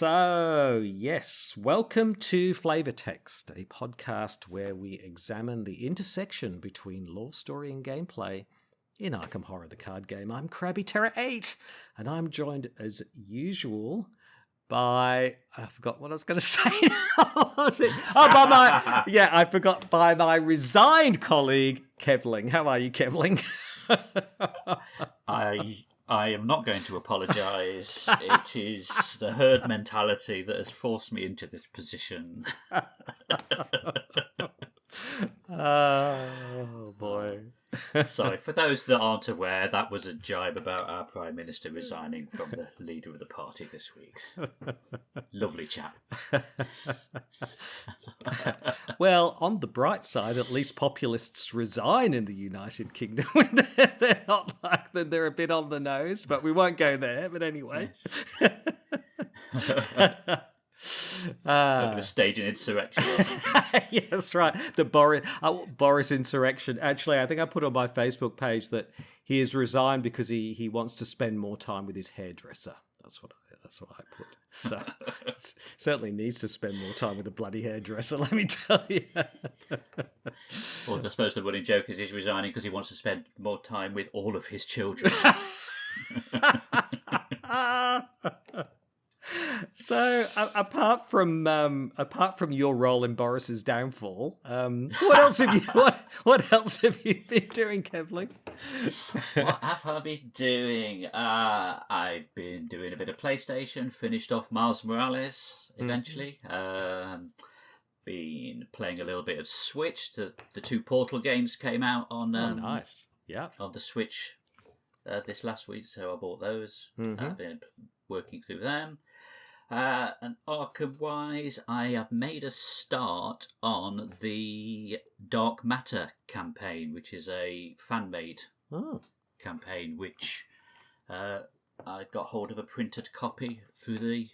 Yes, welcome to Flavor Text, a podcast where we examine the intersection between lore, story, and gameplay in Arkham Horror, the card game. I'm CrabbyTerror8, and I'm joined, as usual, by... I forgot what I was going to say now. I forgot, by my resigned colleague, Kevling. How are you, Kevling? I am not going to apologise. It is the herd mentality that has forced me into this position. Oh, boy. Sorry, for those that aren't aware, that was a jibe about our Prime Minister resigning from the leader of the party this week. Lovely chap. Well, on the bright side, at least populists resign in the United Kingdom. They're not like that, they're a bit on the nose, but we won't go there. But anyway. Yes. I'm going to stage an insurrection. Yes, right. The Boris insurrection. Actually, I think I put on my Facebook page that he has resigned because he wants to spend more time with his hairdresser. That's what I put. So certainly needs to spend more time with a bloody hairdresser, let me tell you. Well, I suppose the running joke is he's resigning because he wants to spend more time with all of his children. So, apart from your role in Boris's downfall, what else have you been doing, Kevling? What have I been doing? I've been doing a bit of PlayStation. Finished off Miles Morales eventually. Been playing a little bit of Switch. The two Portal games came out on. Nice. Yeah. On the Switch this last week, so I bought those. I've been working through them. And Arkham-wise, I have made a start on the Dark Matter campaign, which is a fan-made campaign, which I got hold of a printed copy through the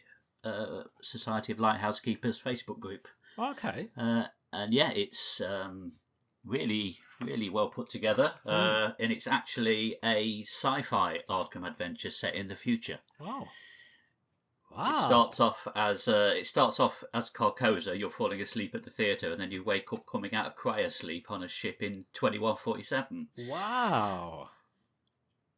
Society of Lighthouse Keepers Facebook group. Okay. And yeah, it's really, really well put together, and it's actually a sci-fi Arkham adventure set in the future. Wow. It starts off as Carcosa. You're falling asleep at the theatre, and then you wake up coming out of cryosleep on a ship in 2147. Wow.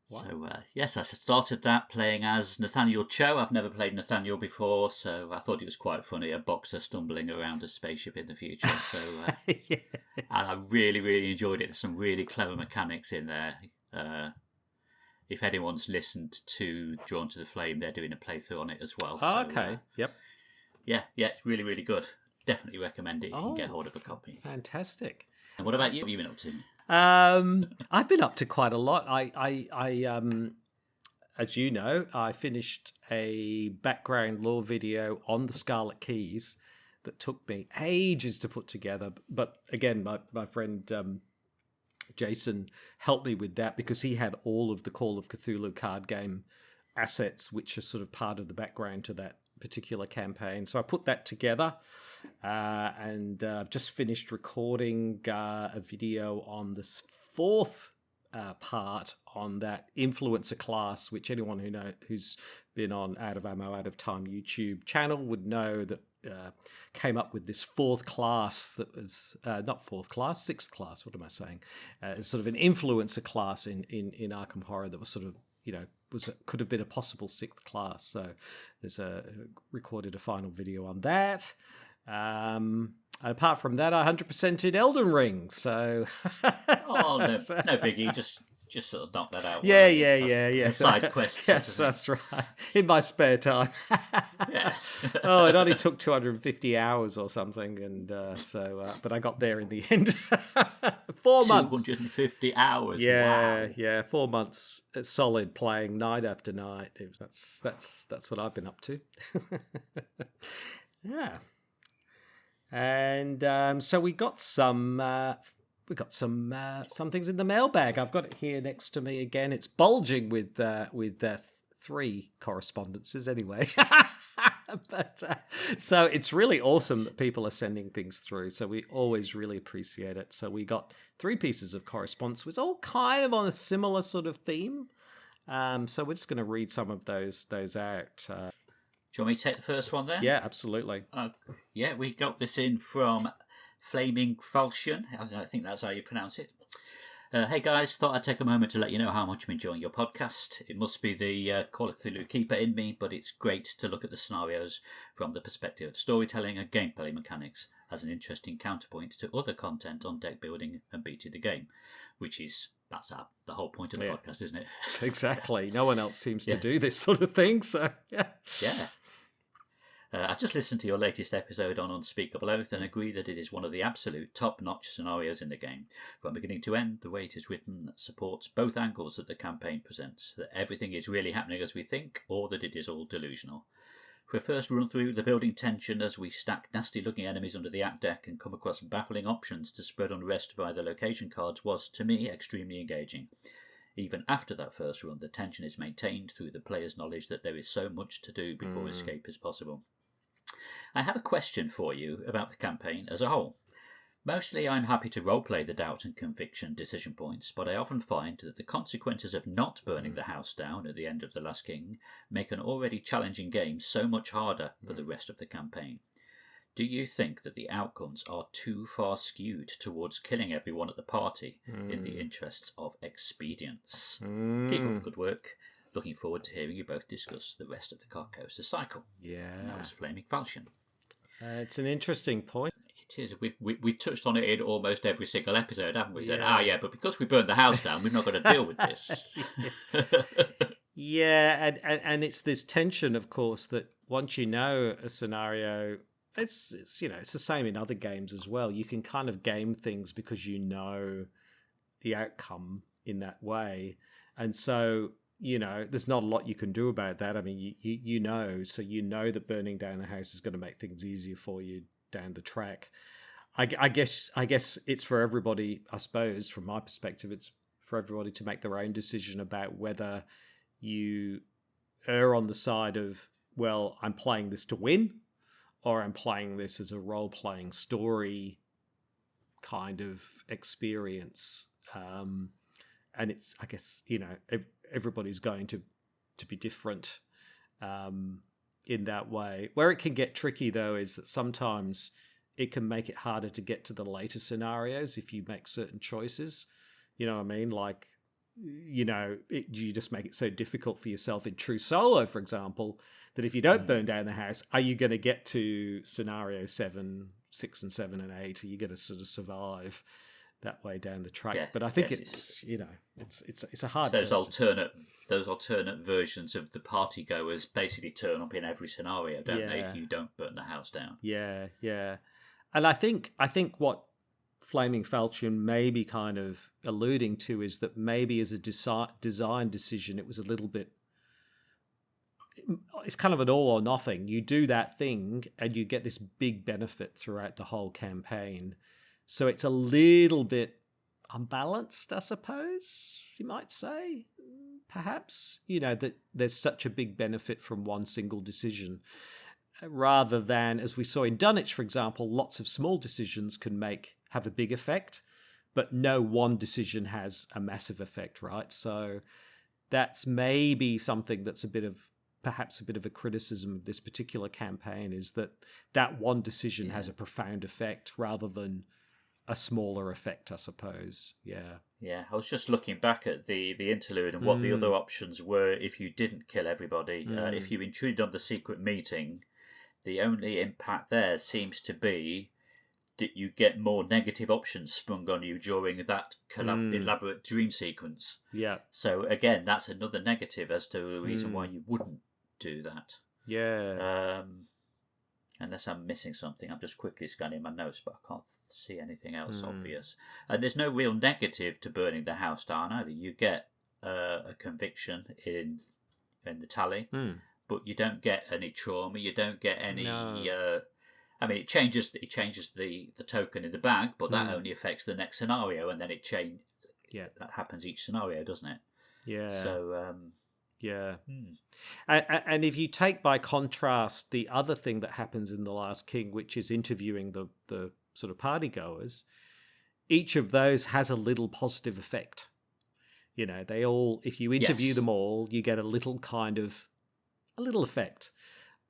So yes, I started that playing as Nathaniel Cho. I've never played Nathaniel before, so I thought it was quite funny. A boxer stumbling around a spaceship in the future. So yes. And I really, really enjoyed it. There's some really clever mechanics in there. If anyone's listened to Drawn to the Flame, they're doing a playthrough on it as well. Oh, okay. Yep. Yeah, it's really, really good. Definitely recommend it if you can get hold of a copy. Fantastic. And what about you? What have you been up to? I've been up to quite a lot. I as you know, I finished a background lore video on the Scarlet Keys that took me ages to put together. But again, my friend Jason helped me with that because he had all of the Call of Cthulhu card game assets, which are sort of part of the background to that particular campaign. So I put that together and just finished recording a video on this fourth part on that influencer class, which anyone who's been on Out of Ammo, Out of Time YouTube channel would know that came up with this fourth class that was not fourth class, sixth class. What am I saying? Sort of an influencer class in Arkham Horror that was sort of, could have been a possible sixth class. So there's recorded a final video on that. Apart from that, I 100%ed Elden Ring. So no biggie. Just sort of knock that out. Yeah. Side quest. Yes, that's right. In my spare time. Yeah. It only took 250 hours or something, and but I got there in the end. 4 months. 250 hours. Yeah, wow. Yeah. 4 months solid playing night after night. That's what I've been up to. Yeah. And so we got some things in the mailbag. I've got it here next to me again. It's bulging with 3 correspondences anyway. But so it's really awesome that people are sending things through. So we always really appreciate it. So we got 3 pieces of correspondence. It was all kind of on a similar sort of theme. So we're just going to read some of those out. you want me to take the first one then? Yeah, absolutely. Yeah, we got this in from Flaming Falchion. I think that's how you pronounce it. Hey guys, thought I'd take a moment to let you know how much I'm enjoying your podcast. It must be the Call of Cthulhu Keeper in me, but it's great to look at the scenarios from the perspective of storytelling and gameplay mechanics as an interesting counterpoint to other content on deck building and beating the game, that's the whole point of the podcast, isn't it? Exactly. No one else seems to do this sort of thing, so yeah. Yeah. I've just listened to your latest episode on Unspeakable Oath and agree that it is one of the absolute top-notch scenarios in the game. From beginning to end, the way it is written supports both angles that the campaign presents, that everything is really happening as we think, or that it is all delusional. For a first run through, the building tension as we stack nasty-looking enemies under the act deck and come across baffling options to spread unrest via the location cards was, to me, extremely engaging. Even after that first run, the tension is maintained through the player's knowledge that there is so much to do before escape is possible. I have a question for you about the campaign as a whole. Mostly I'm happy to roleplay the doubt and conviction decision points, but I often find that the consequences of not burning the house down at the end of The Last King make an already challenging game so much harder for the rest of the campaign. Do you think that the outcomes are too far skewed towards killing everyone at the party in the interests of expedience? Keep up the good work. Looking forward to hearing you both discuss the rest of the Carcosa cycle. Yeah. And that was Flaming Falchion. It's an interesting point. It is. We touched on it in almost every single episode, haven't we? Said, but because we burned the house down, we're not going to deal with this. Yeah, and it's this tension, of course, that once you know a scenario, it's the same in other games as well. You can kind of game things because you know the outcome in that way, and so there's not a lot you can do about that. I mean, you know that burning down the house is going to make things easier for you down the track. I guess it's for everybody. I suppose from my perspective, it's for everybody to make their own decision about whether you err on the side of, well, I'm playing this to win, or I'm playing this as a role-playing story kind of experience. And it's, I guess, everybody's going to be different in that way. Where it can get tricky, though, is that sometimes it can make it harder to get to the later scenarios if you make certain choices. You know what I mean? Like, you just make it so difficult for yourself in True Solo, for example, that if you don't burn down the house, are you going to get to scenario 7, 6, and 7 and 8? Are you going to sort of survive that way down the track? But I think it's a hard. Those alternate versions of the party goers basically turn up in every scenario, don't they? If you don't burn the house down. Yeah. And I think what Flaming Falchion may be kind of alluding to is that maybe as a design decision, it was a little bit. It's kind of an all or nothing. You do that thing, and you get this big benefit throughout the whole campaign. So it's a little bit unbalanced, I suppose, you might say, perhaps, that there's such a big benefit from one single decision, rather than, as we saw in Dunwich, for example, lots of small decisions can have a big effect, but no one decision has a massive effect, right? So that's maybe something that's perhaps a bit of a criticism of this particular campaign, is that one decision has a profound effect rather than a smaller effect, I suppose. Yeah. I was just looking back at the interlude and what the other options were if you didn't kill everybody. If you intruded on the secret meeting, the only impact there seems to be that you get more negative options sprung on you during that elaborate dream sequence. Yeah. So again, that's another negative as to a reason why you wouldn't do that. Yeah. Unless I'm missing something. I'm just quickly scanning my notes, but I can't see anything else obvious. And there's no real negative to burning the house down either. You get a conviction in the tally, but you don't get any trauma. You don't get any. No. It changes the token in the bag, but that only affects the next scenario, and then it change. Yeah, that happens each scenario, doesn't it? Yeah. So. Yeah. And if you take by contrast the other thing that happens in The Last King, which is interviewing the sort of partygoers, each of those has a little positive effect. They all, if you interview them all, you get a little effect.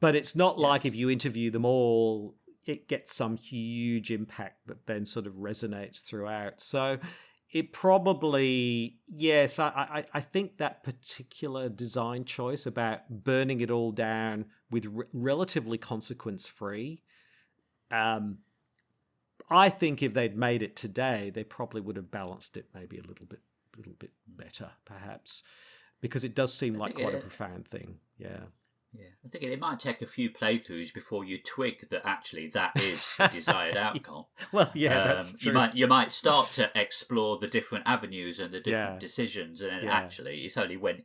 But it's not like Yes. if you interview them all, it gets some huge impact that then sort of resonates throughout. So it probably, yes, I think that particular design choice about burning it all down with relatively consequence free, I think if they'd made it today, they probably would have balanced it maybe a little bit better, perhaps, because it does seem like quite a profound thing. Yeah. Yeah, I think it might take a few playthroughs before you twig that actually that is the desired outcome. Well, yeah, that's true. You might start to explore the different avenues and the different Yeah. decisions, and then Yeah. actually it's only when,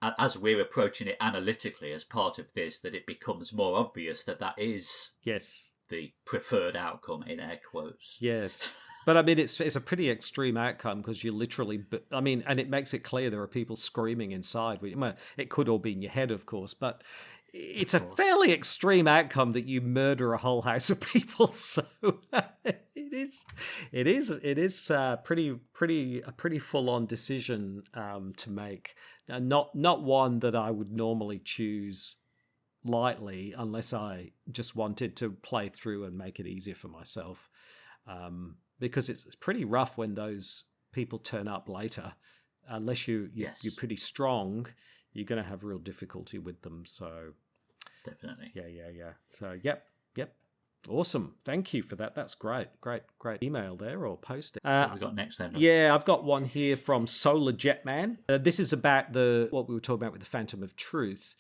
as we're approaching it analytically as part of this, that it becomes more obvious that that is Yes. the preferred outcome in air quotes. Yes. But I mean, it's a pretty extreme outcome because you literally, I mean, and it makes it clear there are people screaming inside. Well, it could all be in your head, of course, but it's a fairly extreme outcome that you murder a whole house of people. So it is a pretty full on decision to make. Not one that I would normally choose lightly unless I just wanted to play through and make it easier for myself. Because it's pretty rough when those people turn up later. Unless you're pretty strong, you're going to have real difficulty with them. So definitely. Yeah. So yep. Awesome. Thank you for that. That's great email there or post. What we got next then? Yeah, I've got one here from Solar Jetman. This is about what we were talking about with the Phantom of Truth.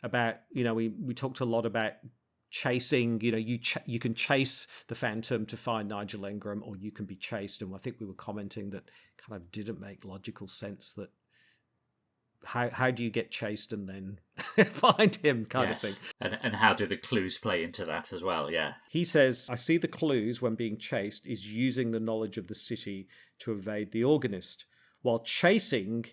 About, we talked a lot about chasing, you can chase the Phantom to find Nigel Engram, or you can be chased, and I think we were commenting that kind of didn't make logical sense. That how do you get chased and then find him, kind of thing. And how do the clues play into that as well? Yeah. He says, I see the clues when being chased is using the knowledge of the city to evade the organist, while chasing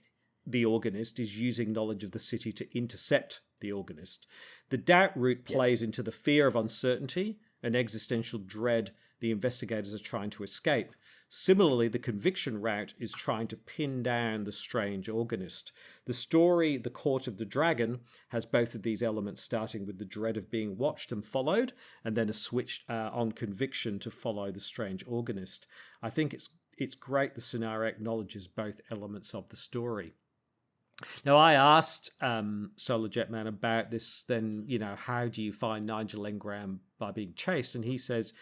the organist is using knowledge of the city to intercept the organist. The doubt route plays into the fear of uncertainty and existential dread the investigators are trying to escape. Similarly, the conviction route is trying to pin down the strange organist. The story, The Court of the Dragon, has both of these elements, starting with the dread of being watched and followed, and then a switch on conviction to follow the strange organist. I think it's great the scenario acknowledges both elements of the story. Now, I asked Solar Jetman about this, then, how do you find Nigel Engram by being chased? And he says,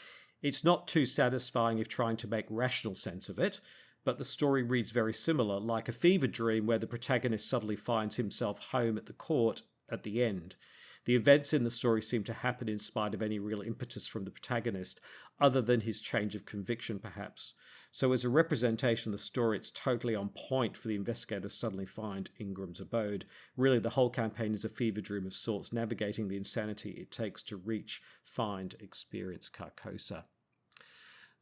it's not too satisfying if trying to make rational sense of it, but the story reads very similar, like a fever dream where the protagonist suddenly finds himself home at the court at the end. The events in the story seem to happen in spite of any real impetus from the protagonist, other than his change of conviction, perhaps. So as a representation of the story, it's totally on point for the investigators to suddenly find Ingram's abode. Really, the whole campaign is a fever dream of sorts, navigating the insanity it takes to reach, find, experience Carcosa.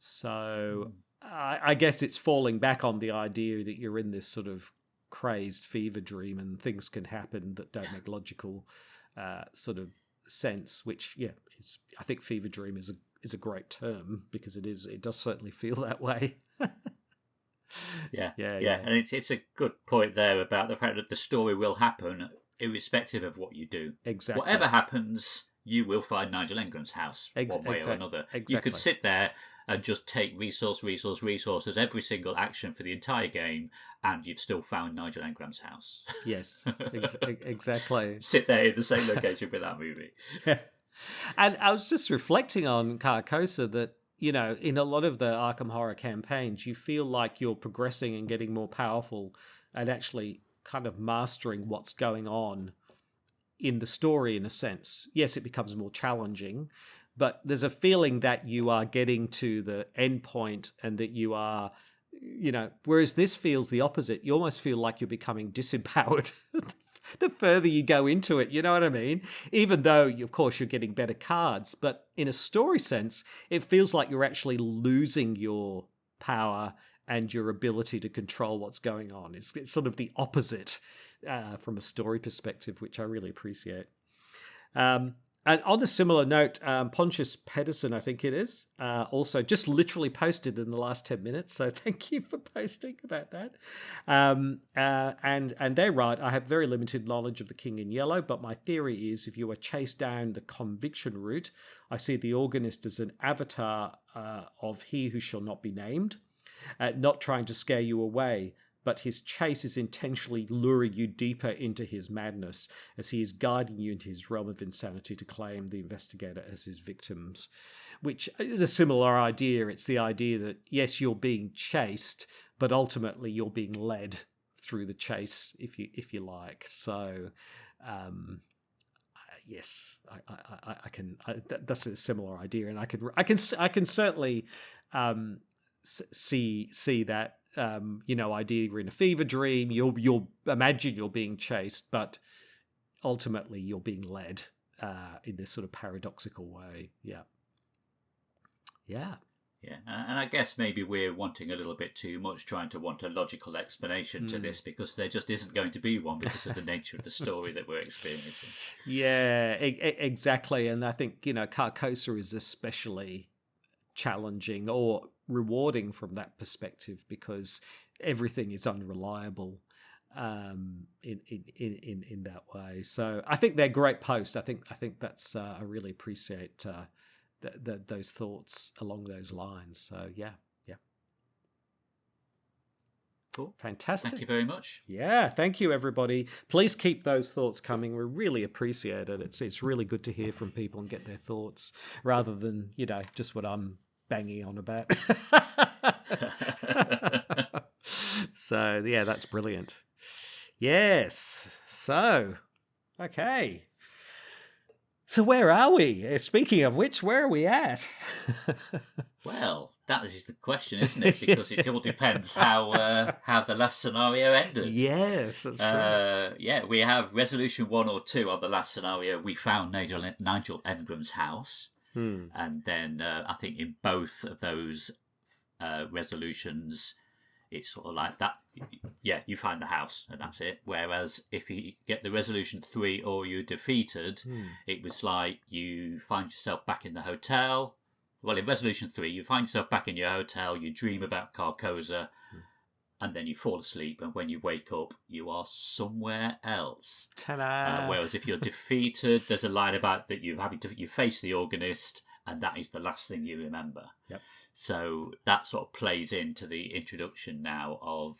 So I guess it's falling back on the idea that you're in this sort of crazed fever dream and things can happen that don't make logical sort of sense, which, I think fever dream is a great term because it does certainly feel that way. Yeah. And it's a good point there about the fact that the story will happen irrespective of what you do. Exactly. Whatever happens, you will find Nigel Engram's house one way or another. Exactly. You could sit there and just take resources every single action for the entire game, and you've still found Nigel Engram's house. Yes, exactly. Sit there in the same location with that movie. Yeah. And I was just reflecting on Carcosa that, in a lot of the Arkham Horror campaigns, you feel like you're progressing and getting more powerful and actually kind of mastering what's going on in the story, in a sense. Yes, it becomes more challenging, but there's a feeling that you are getting to the end point and that you are, whereas this feels the opposite. You almost feel like you're becoming disempowered the further you go into it, you know what I mean? Even though, of course, you're getting better cards, but in a story sense, it feels like you're actually losing your power and your ability to control what's going on. It's sort of the opposite from a story perspective, which I really appreciate. And on a similar note, Pontius Pedersen, I think it is, also just literally posted in the last 10 minutes. So thank you for posting about that. And they write, I have very limited knowledge of the King in Yellow, but my theory is if you are chased down the conviction route, I see the organist as an avatar of he who shall not be named, not trying to scare you away. But his chase is intentionally luring you deeper into his madness as he is guiding you into his realm of insanity to claim the investigator as his victims, which is a similar idea. It's the idea that, yes, you're being chased, but ultimately you're being led through the chase, if you like. So, yes, I can. That's a similar idea, and I can certainly see that. Idea you're in a fever dream, you'll imagine you're being chased, but ultimately you're being led in this sort of paradoxical way. Yeah. And I guess maybe we're wanting a little bit too much, trying to want a logical explanation to this, because there just isn't going to be one because of the nature of the story that we're experiencing. Yeah, exactly. And I think, Carcosa is especially challenging or rewarding from that perspective because everything is unreliable in that way. So I think they're great posts. I think that's I really appreciate those thoughts along those lines. So yeah. Cool. Fantastic. Thank you very much. Yeah, thank you, everybody. Please keep those thoughts coming. We really appreciate it. It's really good to hear from people and get their thoughts rather than, just what I'm banging on about. So, yeah, that's brilliant. Yes. So, okay. So where are we? Speaking of which, where are we at? Well, that is the question, isn't it? Because it all depends how the last scenario ended. Yes, that's true. Yeah, we have resolution 1 or 2 on the last scenario. We found Nigel Engram's house. And then I think in both of those resolutions, it's sort of like that. Yeah, you find the house and that's it. Whereas if you get the resolution 3 or you're defeated, it was like you find yourself back in the hotel. Well, in resolution 3, you find yourself back in your hotel, you dream about Carcosa, and then you fall asleep. And when you wake up, you are somewhere else. Ta-da! Whereas if you're defeated, there's a line about that you face the organist, and that is the last thing you remember. Yep. So that sort of plays into the introduction now of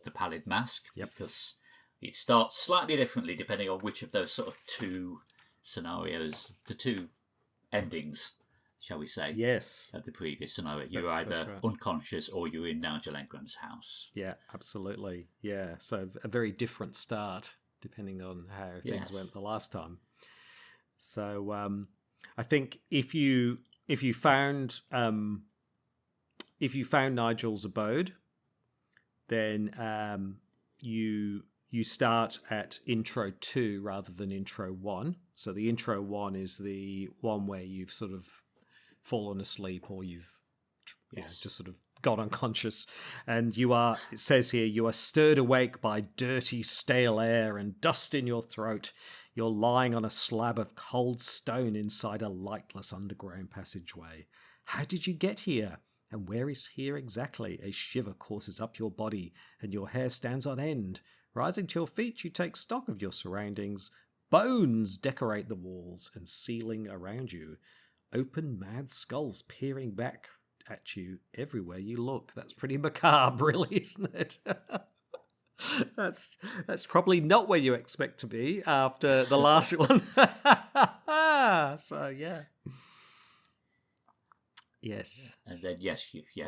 the Pallid Mask, because it starts slightly differently depending on which of those sort of 2 scenarios, the 2 endings, shall we say, of the previous scenario. You're either unconscious or you're in Nigel Engram's house. Yeah, absolutely. Yeah, so a very different start depending on how things went the last time. So I think if you found Nigel's abode, then you start at intro 2 rather than intro 1. So the intro 1 is the one where you've sort of fallen asleep or you've just sort of got unconscious, and it says here, you are stirred awake by dirty, stale air and dust in your throat. You're lying on a slab of cold stone inside a lightless underground passageway. How did you get here? And where is here exactly? A shiver courses up your body, and your hair stands on end. Rising to your feet, you take stock of your surroundings. Bones decorate the walls and ceiling around you. Open, mad skulls peering back at you everywhere you look. That's pretty macabre, really, isn't it? That's probably not where you expect to be after the last one. So yeah. Yes. And then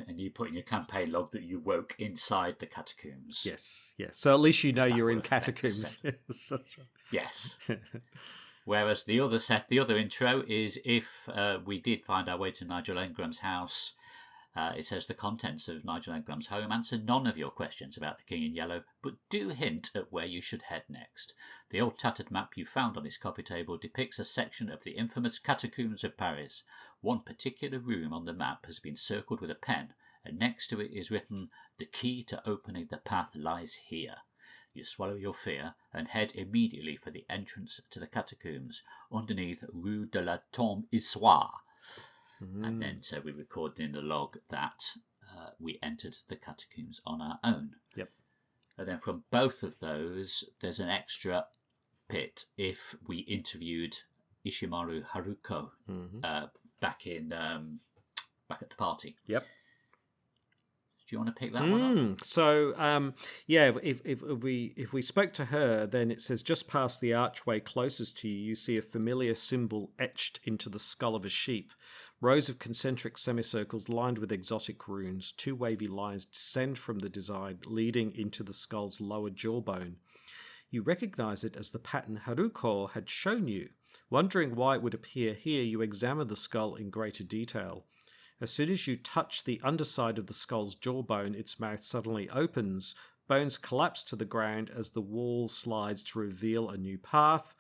and you put in your campaign log that you woke inside the catacombs. Yes. So at least you know you're in catacombs. Yes. Whereas the other intro is if we did find our way to Nigel Engram's house. It says the contents of Nigel Engram's home answer none of your questions about the King in Yellow, but do hint at where you should head next. The old tattered map you found on his coffee table depicts a section of the infamous catacombs of Paris. One particular room on the map has been circled with a pen, and next to it is written, "The key to opening the path lies here." you swallow your fear and head immediately for the entrance to the catacombs underneath Rue de la Tombe Issoire. And then so we recorded in the log that we entered the catacombs on our own. Yep. And then from both of those, there's an extra bit if we interviewed Ishimaru Haruko back at the party. Yep. Do you want to pick that one up? So, if we spoke to her, then it says just past the archway closest to you, you see a familiar symbol etched into the skull of a sheep. Rows of concentric semicircles lined with exotic runes. 2 wavy lines descend from the design, leading into the skull's lower jawbone. You recognize it as the pattern Haruko had shown you. Wondering why it would appear here, you examine the skull in greater detail. As soon as you touch the underside of the skull's jawbone, its mouth suddenly opens. Bones collapse to the ground as the wall slides to reveal a new path.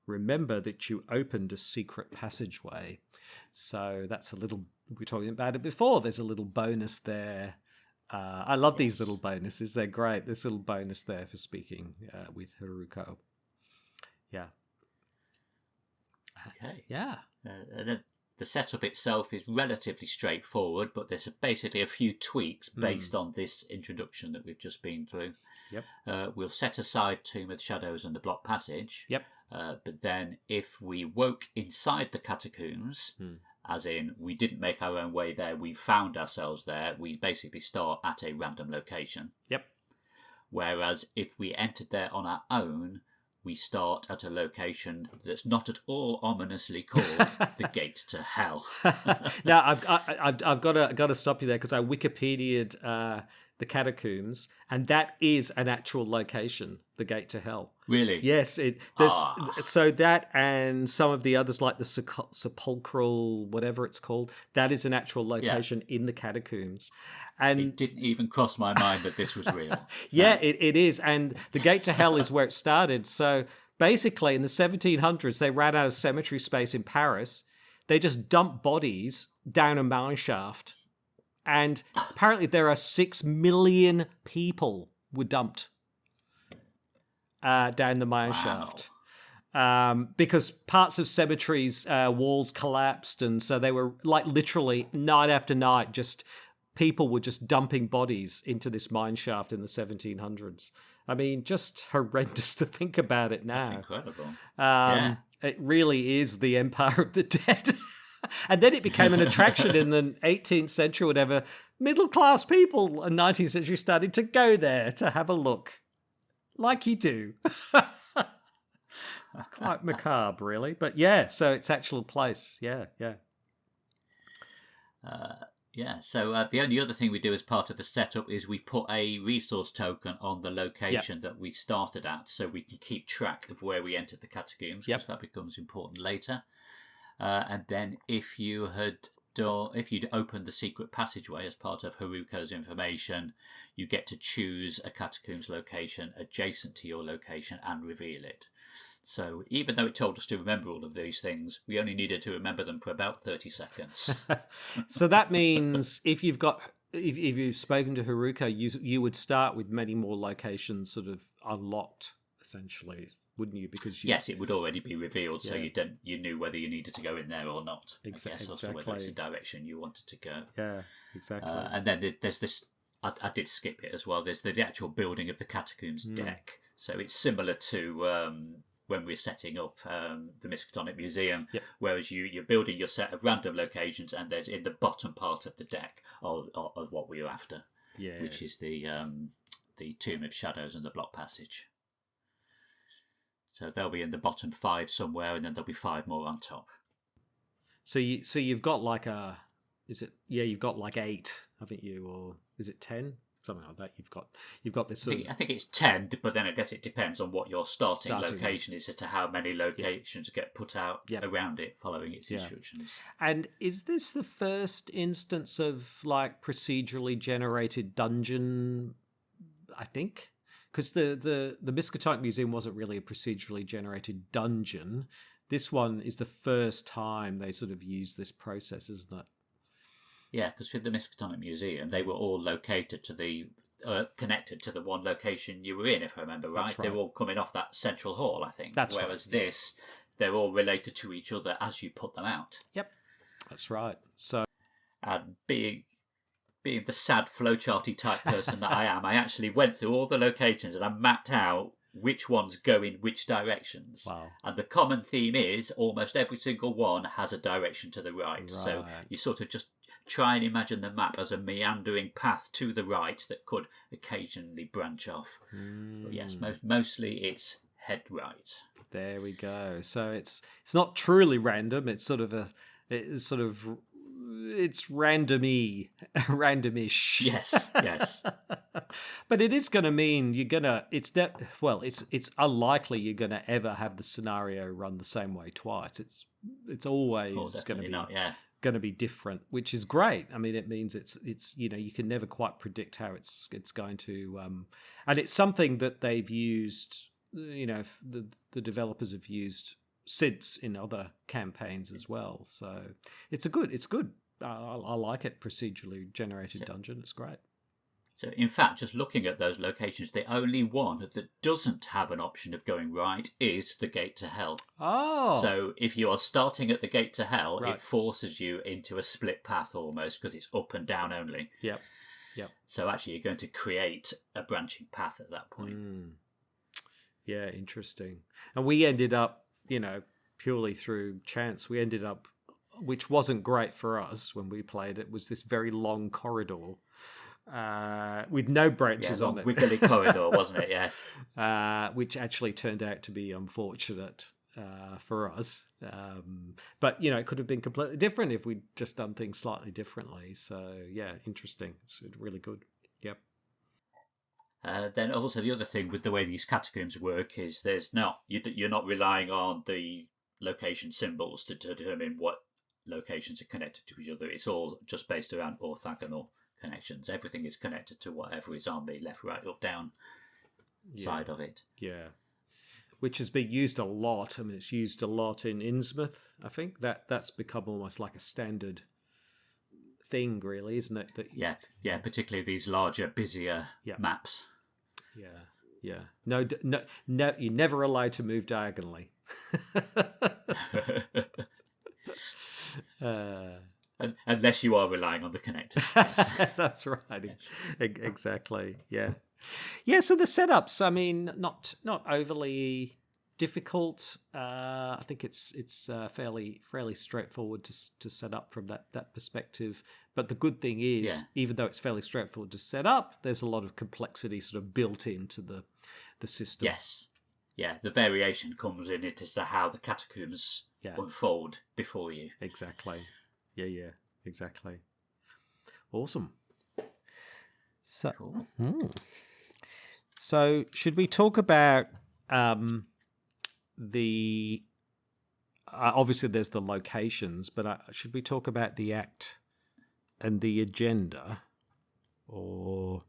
Remember that you opened a secret passageway. So that's a little... We were talking about it before. There's a little bonus there. I love these little bonuses. They're great. This little bonus there for speaking with Haruko. Yeah. Okay. Yeah. The setup itself is relatively straightforward, but there's basically a few tweaks based on this introduction that we've just been through. Yep. We'll set aside Tomb of Shadows and the Block Passage. Yep. But then if we woke inside the catacombs, as in we didn't make our own way there, we found ourselves there, we basically start at a random location. Yep. Whereas if we entered there on our own, we start at a location that's not at all ominously called the Gate to Hell. Now, I've got to stop you there because I Wikipedia'd the catacombs, and that is an actual location, the Gate to Hell. Really? Yes. So that and some of the others, like the sepulchral, whatever it's called, that is an actual location in the catacombs. And it didn't even cross my mind that this was real. Yeah, it is. And the Gate to Hell is where it started. So basically, in the 1700s, they ran out of cemetery space in Paris. They just dumped bodies down a mine shaft. And apparently there are 6 million people were dumped down the mine shaft. Because parts of cemeteries' walls collapsed. And so they were like literally night after night, just people were just dumping bodies into this mine shaft in the 1700s. I mean, just horrendous to think about it now. That's incredible. It really is the Empire of the Dead. And then it became an attraction in the 18th century, whatever. Middle-class people in 19th century started to go there to have a look. Like you do. It's quite macabre, really. But yeah, so it's actual place. Yeah. So the only other thing we do as part of the setup is we put a resource token on the location that we started at, so we can keep track of where we entered the catacombs, because that becomes important later. And then if you'd opened the secret passageway as part of Haruko's information, you get to choose a catacombs location adjacent to your location and reveal it. So even though it told us to remember all of these things, we only needed to remember them for about 30 seconds. So that means if you've spoken to Haruko, you would start with many more locations sort of unlocked, essentially, wouldn't you? Because yes, it would already be revealed, so you knew whether you needed to go in there or not. Exactly. As to whether it's a direction you wanted to go. Yeah, exactly. And then there's this. I did skip it as well. There's the actual building of the catacombs deck. So it's similar to when we're setting up the Miskatonic Museum, whereas you're building your set of random locations, and there's in the bottom part of the deck of what we're after, which is the Tomb of Shadows and the Block Passage. So they'll be in the bottom 5 somewhere, and then there'll be 5 more on top. So you've got like you've got like 8, haven't you, or is it 10? Something like that. You've got this. I think it's 10, but then I guess it depends on what your starting location is as to how many locations get put out around it following its instructions. And is this the first instance of like procedurally generated dungeon? I think. Because the Miskatonic Museum wasn't really a procedurally generated dungeon. This one is the first time they sort of used this process, isn't it? Yeah, because for the Miskatonic Museum, they were all located to the connected to the one location you were in, if I remember right. That's right. They're all coming off that central hall, I think. That's Whereas right. this, they're all related to each other as you put them out. Yep, that's right. So, And being the sad flowcharty type person that I am, I actually went through all the locations and I mapped out which ones go in which directions. wow. And the common theme is almost every single one has a direction to the right. So you sort of just try and imagine the map as a meandering path to the right that could occasionally branch off. But yes, mostly it's head right. There we go. So it's not truly random. It's sort of it's randomy, randomish. Yes, yes. But it is going to mean it's unlikely you're going to ever have the scenario run the same way twice. It's always going to be different, which is great. I mean, it means it's you can never quite predict how it's going to, and it's something that they've used. The developers have used since in other campaigns as well. So it's good. I like it. Procedurally generated dungeon. It's great. So in fact, just looking at those locations, the only one that doesn't have an option of going right is the Gate to Hell. Oh. So if you are starting at the Gate to Hell, it forces you into a split path almost because it's up and down only. Yep. So actually you're going to create a branching path at that point. Yeah, interesting. And we ended up, purely through chance, which wasn't great for us when we played it, was this very long corridor with no branches on it. Wiggly corridor, wasn't it? Yes. Which actually turned out to be unfortunate for us. But, it could have been completely different if we'd just done things slightly differently. So, yeah, interesting. It's really good. Yep. Then also the other thing with the way these catacombs work is you're not relying on the location symbols to determine what locations are connected to each other. It's all just based around orthogonal connections. Everything is connected to whatever is on the left, right, up, down side of it. Yeah, which has been used a lot. I mean, it's used a lot in Innsmouth. I think that's become almost like a standard thing, really, isn't it? Yeah, particularly these larger, busier maps. Yeah. No, you're never allowed to move diagonally. Unless you are relying on the connectors. That's right. Exactly. Yeah. So the setups, I mean, not overly difficult. I think it's fairly straightforward to set up from that perspective. But the good thing is, even though it's fairly straightforward to set up, there's a lot of complexity sort of built into the system. Yes. Yeah, the variation comes in it as to how the catacombs unfold before you. Exactly. Yeah, exactly. Awesome. So, cool. So should we talk about obviously there's the locations, but should we talk about the act and the agenda, or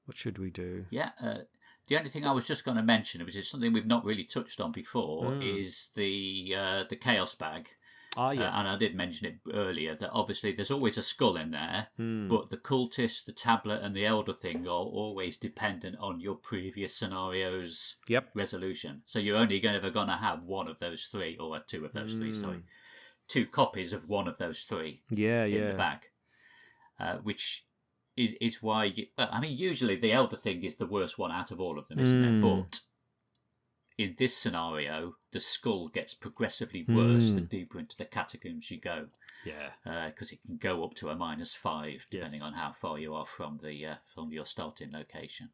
what should we do? Yeah, the only thing I was just going to mention, which is something we've not really touched on before, is the chaos bag. Oh, yeah. And I did mention it earlier that obviously there's always a skull in there, but the cultist, the tablet, and the elder thing are always dependent on your previous scenario's resolution. So you're only ever going to have one of those three, or two of those three, sorry. Two copies of one of those three in the bag. Which is why... usually the elder thing is the worst one out of all of them, isn't it? But in this scenario, the skull gets progressively worse the deeper into the catacombs you go. Yeah. Because it can go up to a -5, depending on how far you are from your starting location.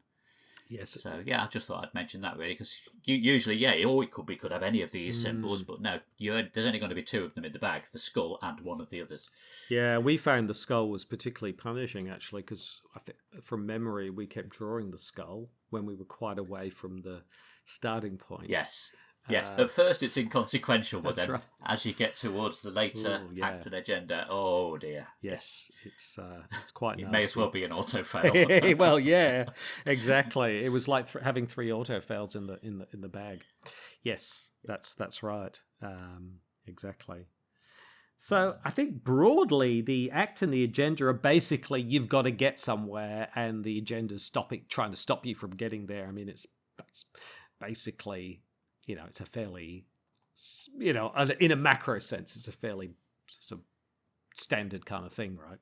Yes. So, I just thought I'd mention that, really, because usually, or it could have any of these symbols, but no, there's only going to be two of them in the bag, the skull and one of the others. Yeah, we found the skull was particularly punishing, actually, because I think from memory, we kept drawing the skull when we were quite away from the starting point. Yes. At first it's inconsequential, but then as you get towards the later act and agenda, oh dear. Yes, it's quite. It may as well be an auto fail. Well, yeah, exactly. It was like having 3 auto fails in the bag. Yes, that's right. Exactly. So I think broadly the act and the agenda are basically you've got to get somewhere, and the agenda's trying to stop you from getting there. I mean, it's basically, it's a fairly, in a macro sense, it's a fairly sort of standard kind of thing, right?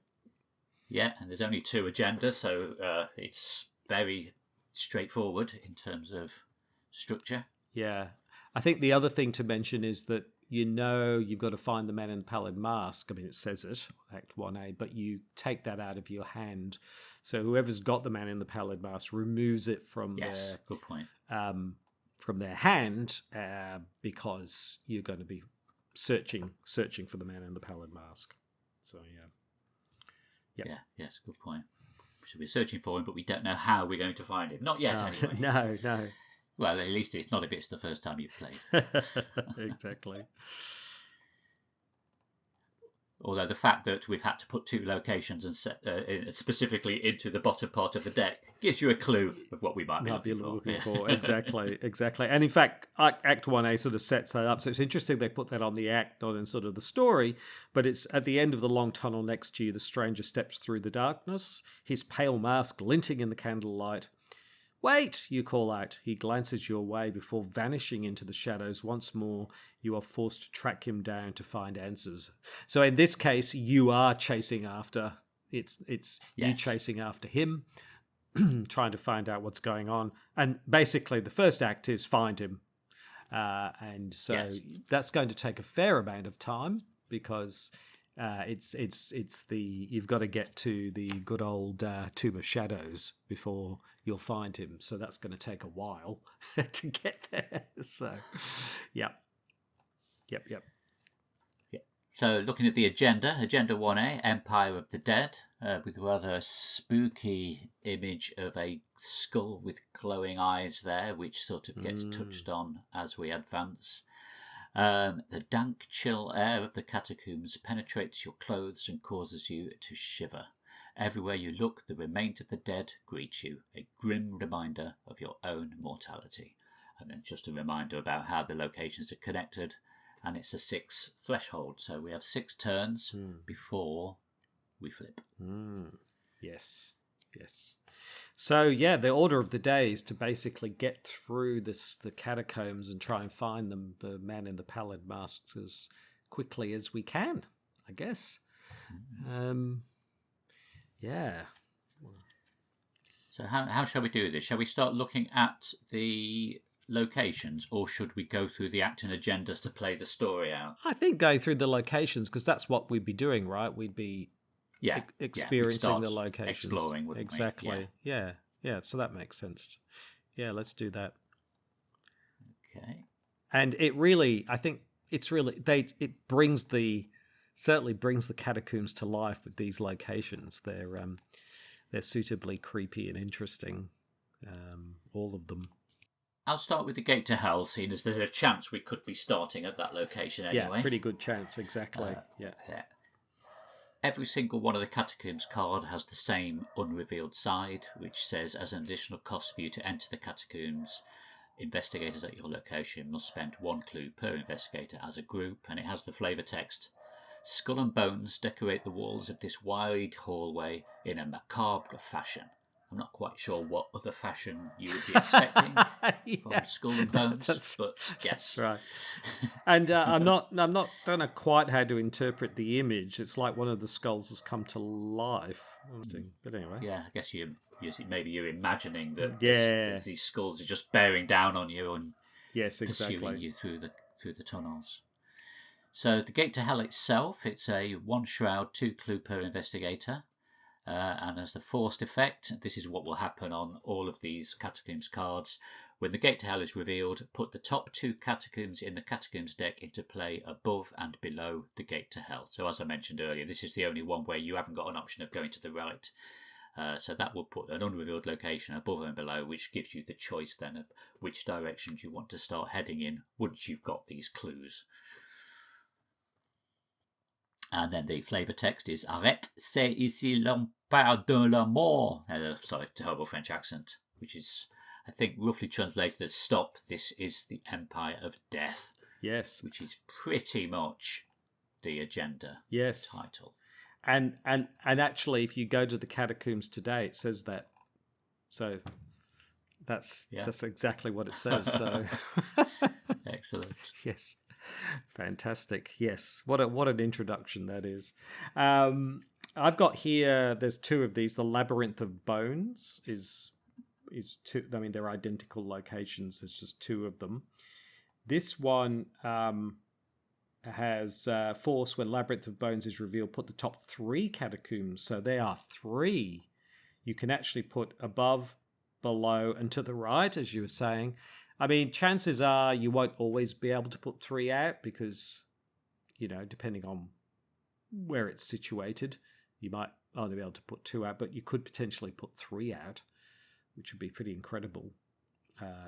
Yeah, and there's only 2 agendas, so it's very straightforward in terms of structure. Yeah. I think the other thing to mention is that you've got to find the man in the Pallid Mask. I mean, it says it, Act 1A, but you take that out of your hand. So whoever's got the man in the Pallid Mask removes it from good point. From their hand, because you're going to be searching for the man in the Pallid Mask. So Yep. Yeah, yes, good point. We should be searching for him, but we don't know how we're going to find him. Not yet, anyway. No. Well, at least it's not if it's the first time you've played. Exactly. Although the fact that we've had to put 2 locations and set specifically into the bottom part of the deck gives you a clue of what we might be looking for. Exactly. And in fact, Act 1A sort of sets that up. So it's interesting they put that on the act, not in sort of the story, but it's at the end of the long tunnel next to you, the stranger steps through the darkness, his pale mask glinting in the candlelight. "Wait," you call out. He glances your way before vanishing into the shadows once more. You are forced to track him down to find answers. So in this case, you are chasing after. It's you chasing after him, trying to find out what's going on. And basically, the first act is find him, and so that's going to take a fair amount of time because you've got to get to the good old Tomb of Shadows before you'll find him. So that's going to take a while to get there. So, yep. So looking at the agenda 1A, Empire of the Dead, with a rather spooky image of a skull with glowing eyes there, which sort of gets touched on as we advance. The dank, chill air of the catacombs penetrates your clothes and causes you to shiver. Everywhere you look, the remains of the dead greet you, a grim reminder of your own mortality. And then just a reminder about how the locations are connected, and it's a 6 threshold, so we have 6 turns before we flip. Yes. So the order of the day is to basically get through the catacombs and try and find the man in the Pallid Masks as quickly as we can, I guess. So how shall we do this? Shall we start looking at the locations, or should we go through the act and agendas to play the story out? I think going through the locations, because that's what we'd be doing, right? We'd be experiencing the locations, exploring, wouldn't we? Yeah. So that makes sense. Yeah, let's do that. Okay. And it really, I think it's really it certainly brings the catacombs to life with these locations. They're suitably creepy and interesting, all of them. I'll start with the Gate to Hell, seeing as there's a chance we could be starting at that location anyway. Yeah, pretty good chance, exactly. Yeah. Every single one of the catacombs card has the same unrevealed side, which says, as an additional cost for you to enter the catacombs, investigators at your location must spend 1 clue per investigator as a group, and it has the flavour text. Skull and bones decorate the walls of this wide hallway in a macabre fashion. I'm not quite sure what other fashion you would be expecting from Skull and Bones, but yes, that's right. And I'm not don't know quite how to interpret the image. It's like one of the skulls has come to life. But anyway, I guess maybe you're imagining that these skulls are just bearing down on you and pursuing you through the tunnels. So the Gate to Hell itself, it's a 1 shroud, 2 clue per investigator. And as the forced effect, this is what will happen on all of these catacombs cards. When the Gate to Hell is revealed, put the top 2 catacombs in the catacombs deck into play above and below the Gate to Hell. So as I mentioned earlier, this is the only one where you haven't got an option of going to the right. So that will put an unrevealed location above and below, which gives you the choice then of which directions you want to start heading in once you've got these clues. And then the flavour text is Arrête, c'est ici l'empire de la mort. Sorry, terrible French accent, which is, I think, roughly translated as Stop, this is the Empire of Death. Yes. Which is pretty much the agenda Yes. title. And actually, if you go to the catacombs today, it says that. So that's exactly what it says. So Excellent. Yes, fantastic. Yes, what an introduction that is. I've got here. There's two of these. The Labyrinth of Bones is two. I mean, they're identical locations. There's just two of them. This one has force when Labyrinth of Bones is revealed. Put the top 3 catacombs. So there are 3. You can actually put above, below, and to the right, as you were saying. I mean, chances are you won't always be able to put 3 out because, depending on where it's situated, you might only be able to put 2 out, but you could potentially put 3 out, which would be pretty incredible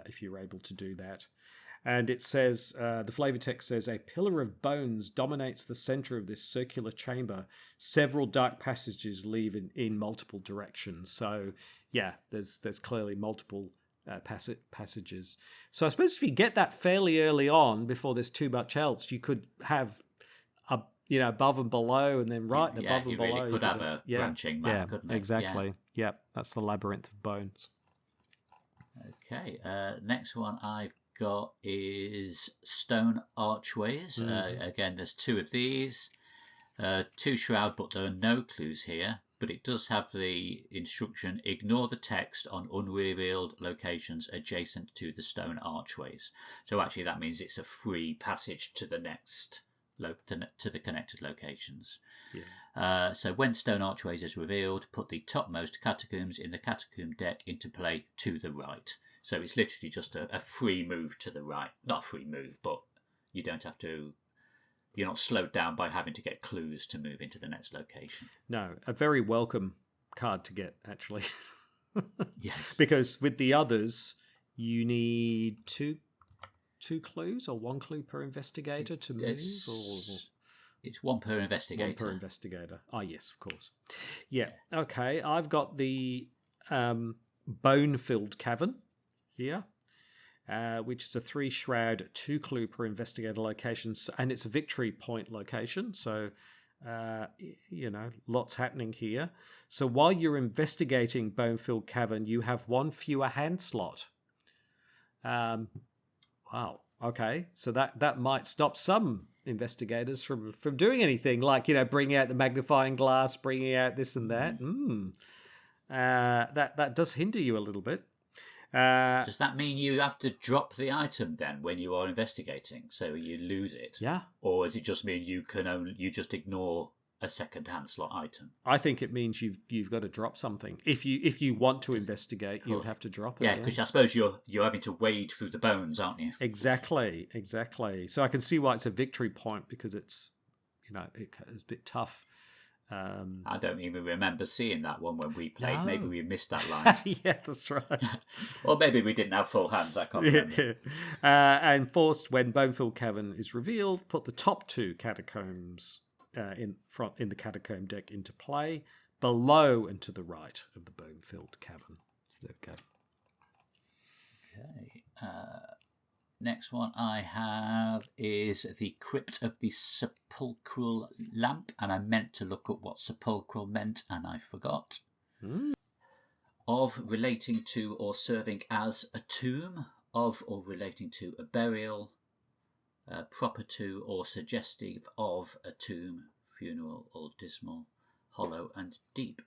if you're able to do that. And it says, the flavor text says, a pillar of bones dominates the center of this circular chamber. Several dark passages lead in multiple directions. So, yeah, there's clearly multiple passages. So I suppose if you get that fairly early on, before there's too much else, you could have above and below, and then right and above and below. Really could have a branching map, couldn't it? Exactly. Yeah, that's the Labyrinth of Bones. Okay, next one I've got is stone archways. Again, there's 2 of these. 2 shroud, but there are no clues here. But it does have the instruction, ignore the text on unrevealed locations adjacent to the stone archways. So actually that means it's a free passage to the next, to the connected locations. Yeah. So when stone archways is revealed, put the topmost catacombs in the catacomb deck into play to the right. So it's literally just a free move to the right. Not a free move, but you don't have to... You're not slowed down by having to get clues to move into the next location. No, a very welcome card to get, actually. Yes. Because with the others, you need two clues or 1 clue per investigator to move? It's 1 per investigator. 1 per investigator. Ah, yes, of course. Yeah. Okay, I've got the bone-filled cavern here. Which is a 3 shroud, 2 clue per investigator location, and it's a victory point location. So, lots happening here. So while you're investigating Bone-Filled Cavern, you have 1 fewer hand slot. Wow. Okay. So that might stop some investigators from doing anything, like bringing out the magnifying glass, bringing out this and that. That does hinder you a little bit. Does that mean you have to drop the item then when you are investigating, so you lose it? Yeah. Or does it just mean you just ignore a second-hand slot item? I think it means you've got to drop something. If you want to investigate, you would have to drop it. Yeah, because I suppose you're having to wade through the bones, aren't you? Exactly. So I can see why it's a victory point, because it's it's a bit tough. I don't even remember seeing that one when we played. No. Maybe we missed that line. Yeah, that's right. Or maybe we didn't have full hands. I can't remember. And forced when Bone-Filled Cavern is revealed, put the top 2 catacombs in the catacomb deck into play, below and to the right of the Bone-Filled Cavern. So there we go. Okay. Next one I have is the Crypt of the Sepulchral Lamp, and I meant to look up what sepulchral meant and I forgot. Of relating to or serving as a tomb, of or relating to a burial, proper to or suggestive of a tomb, funeral or dismal, hollow and deep.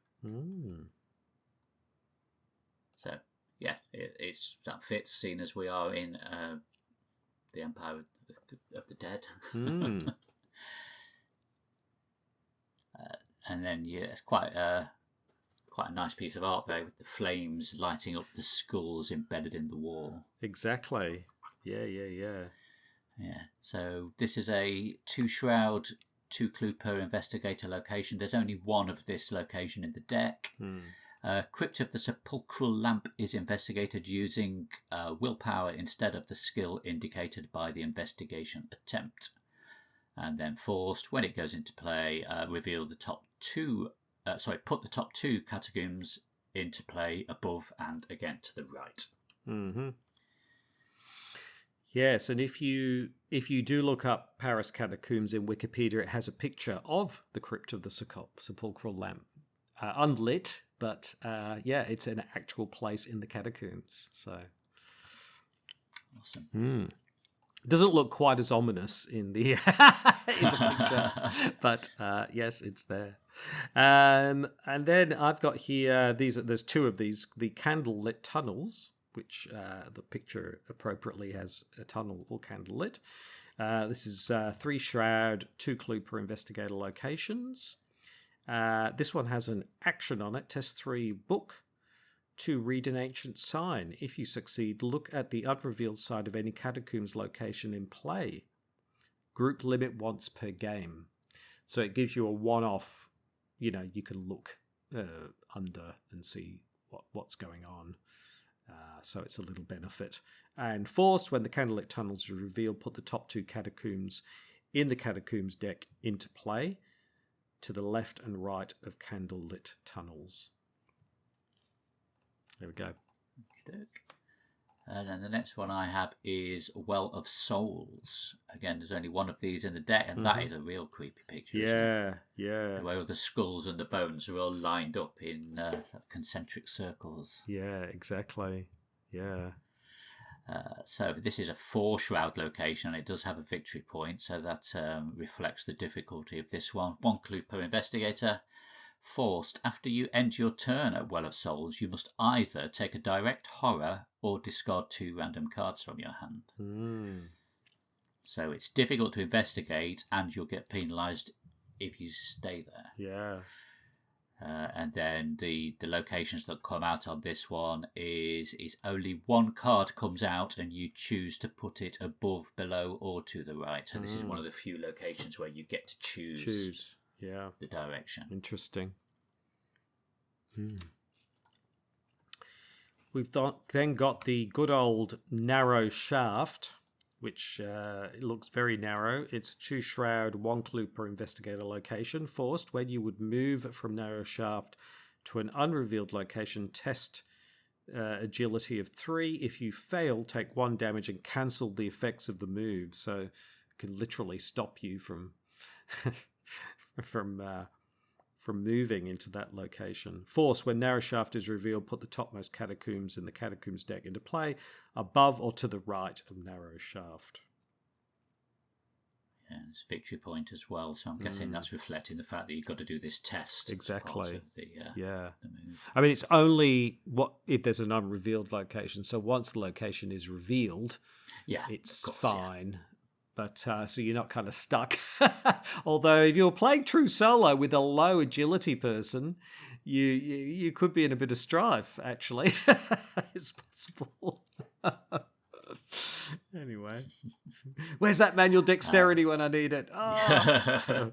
So, yeah, that fits, seeing as we are in the Empire of the Dead. And then, it's quite a nice piece of art there, with the flames lighting up the skulls embedded in the wall. Exactly. Yeah. Yeah. So this is a 2 shroud, 2 clue per investigator location. There's only 1 of this location in the deck. Crypt of the Sepulchral Lamp is investigated using willpower instead of the skill indicated by the investigation attempt. And then forced, when it goes into play, reveal the top 2. Put the top 2 catacombs into play above and again to the right. Yes, and if you do look up Paris Catacombs in Wikipedia, it has a picture of the crypt of the sepulchral lamp, unlit, but it's an actual place in the catacombs. So awesome. It doesn't look quite as ominous in the in the picture, but yes, it's there. And then I've got here there's two of these, the candlelit tunnels, which the picture appropriately has a tunnel or candle lit. This is 3 shroud, 2 clue per investigator locations. This one has an action on it. Test 3 book. 2 read an ancient sign. If you succeed, look at the unrevealed side of any catacombs location in play. Group limit once per game. So it gives you a one-off, you can look under and see what's going on. So it's a little benefit. And forced, when the candlelit tunnels are revealed, put the top 2 catacombs in the catacombs deck into play to the left and right of candlelit tunnels. There we go. And then the next one I have is Well of Souls. Again, there's only one of these in the deck, and that is a real creepy picture, isn't it? Yeah. The way all the skulls and the bones are all lined up in concentric circles. Yeah, exactly. Yeah. So this is a 4 shroud location, and it does have a victory point, so that reflects the difficulty of this one. 1 clue per investigator. Forced, after you end your turn at Well of Souls, you must either take a direct horror or discard 2 random cards from your hand. So it's difficult to investigate, and you'll get penalised if you stay there. Yeah. And then the locations that come out on this one is only 1 card comes out, and you choose to put it above, below, or to the right. So this is one of the few locations where you get to choose. Yeah, the direction. Interesting. We've then got the good old narrow shaft, which it looks very narrow. It's 2 shroud, 1 clue per investigator location. Forced, when you would move from narrow shaft to an unrevealed location, test agility of 3. If you fail, take 1 damage and cancel the effects of the move. So it can literally stop you from from moving into that location. Force, when narrow shaft is revealed, put the topmost catacombs in the catacombs deck into play, above or to the right of narrow shaft. Yeah, it's victory point as well, so I'm guessing that's reflecting the fact that you've got to do this test. Exactly. The move. I mean, it's only if there's an unrevealed location. So once the location is revealed, it's fine. Yeah. But so you're not kind of stuck. Although if you're playing true solo with a low agility person, you could be in a bit of strife, actually. It's possible. Anyway. Where's that manual dexterity when I need it? Oh.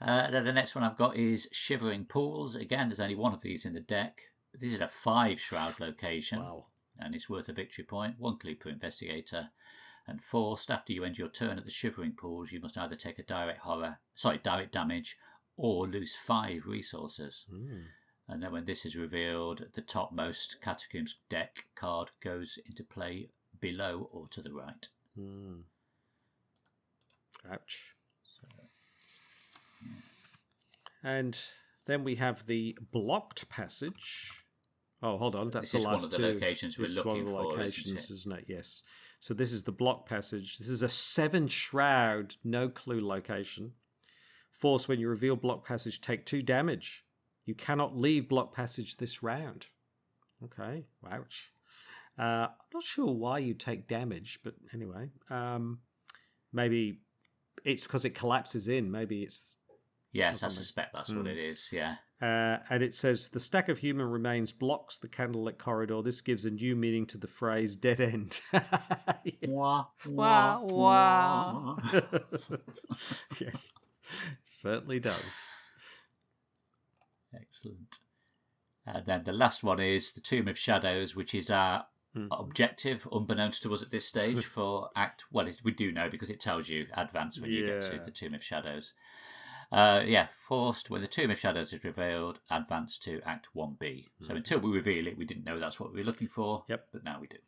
Then the next one I've got is Shivering Pools. Again, there's only one of these in the deck. But this is a 5 shroud location. Wow. And it's worth a victory point. 1 clue per investigator. And forced, after you end your turn at the Shivering Pools, you must either take a direct damage or lose 5 resources. And then when this is revealed, the topmost Catacombs deck card goes into play below or to the right. Ouch. And then we have the blocked passage. Oh, hold on. That's the last 2. This is one of the locations we're looking for, isn't it? Yes. So this is the block passage. This is a 7 shroud, no clue location. Force, when you reveal block passage, take 2 damage. You cannot leave block passage this round. Okay. Ouch. I'm not sure why you take damage, but anyway. Maybe it's because it collapses in. Maybe it's... Yes, I suspect that's what it is, yeah. And it says, the stack of human remains blocks the candlelit corridor. This gives a new meaning to the phrase dead end. Wah, wah, wah. Yes, certainly does. Excellent. And then the last one is the Tomb of Shadows, which is our objective, unbeknownst to us at this stage, for Act... Well, we do know because it tells you advance when you get to the Tomb of Shadows. Forced, when the Tomb of Shadows is revealed, advance to Act 1B. So until we reveal it, we didn't know that's what we were looking for. Yep. But now we do.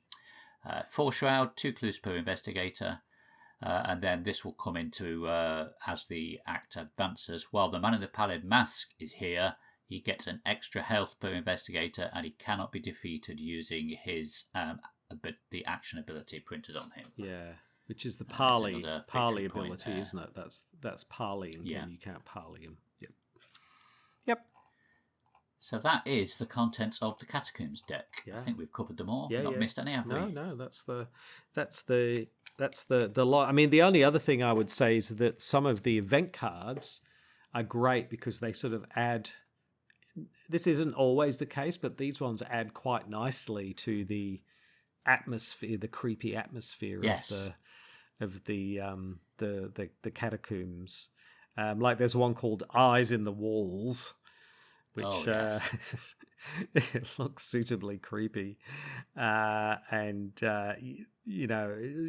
4 shroud, 2 clues per investigator. And then this will come into as the act advances. While the man in the Pallid Mask is here, he gets an extra health per investigator, and he cannot be defeated using his the action ability printed on him. Yeah, which is the parley ability, point, isn't it? That's parleying. Yeah, you can't parley him. Yep. So that is the contents of the Catacombs deck. Yeah. I think we've covered them all. Not missed any, have we? No, that's the lot. I mean, the only other thing I would say is that some of the event cards are great because they sort of add. This isn't always the case, but these ones add quite nicely to the atmosphere, the creepy atmosphere of the catacombs. Like there's one called Eyes in the Walls, which it looks suitably creepy, and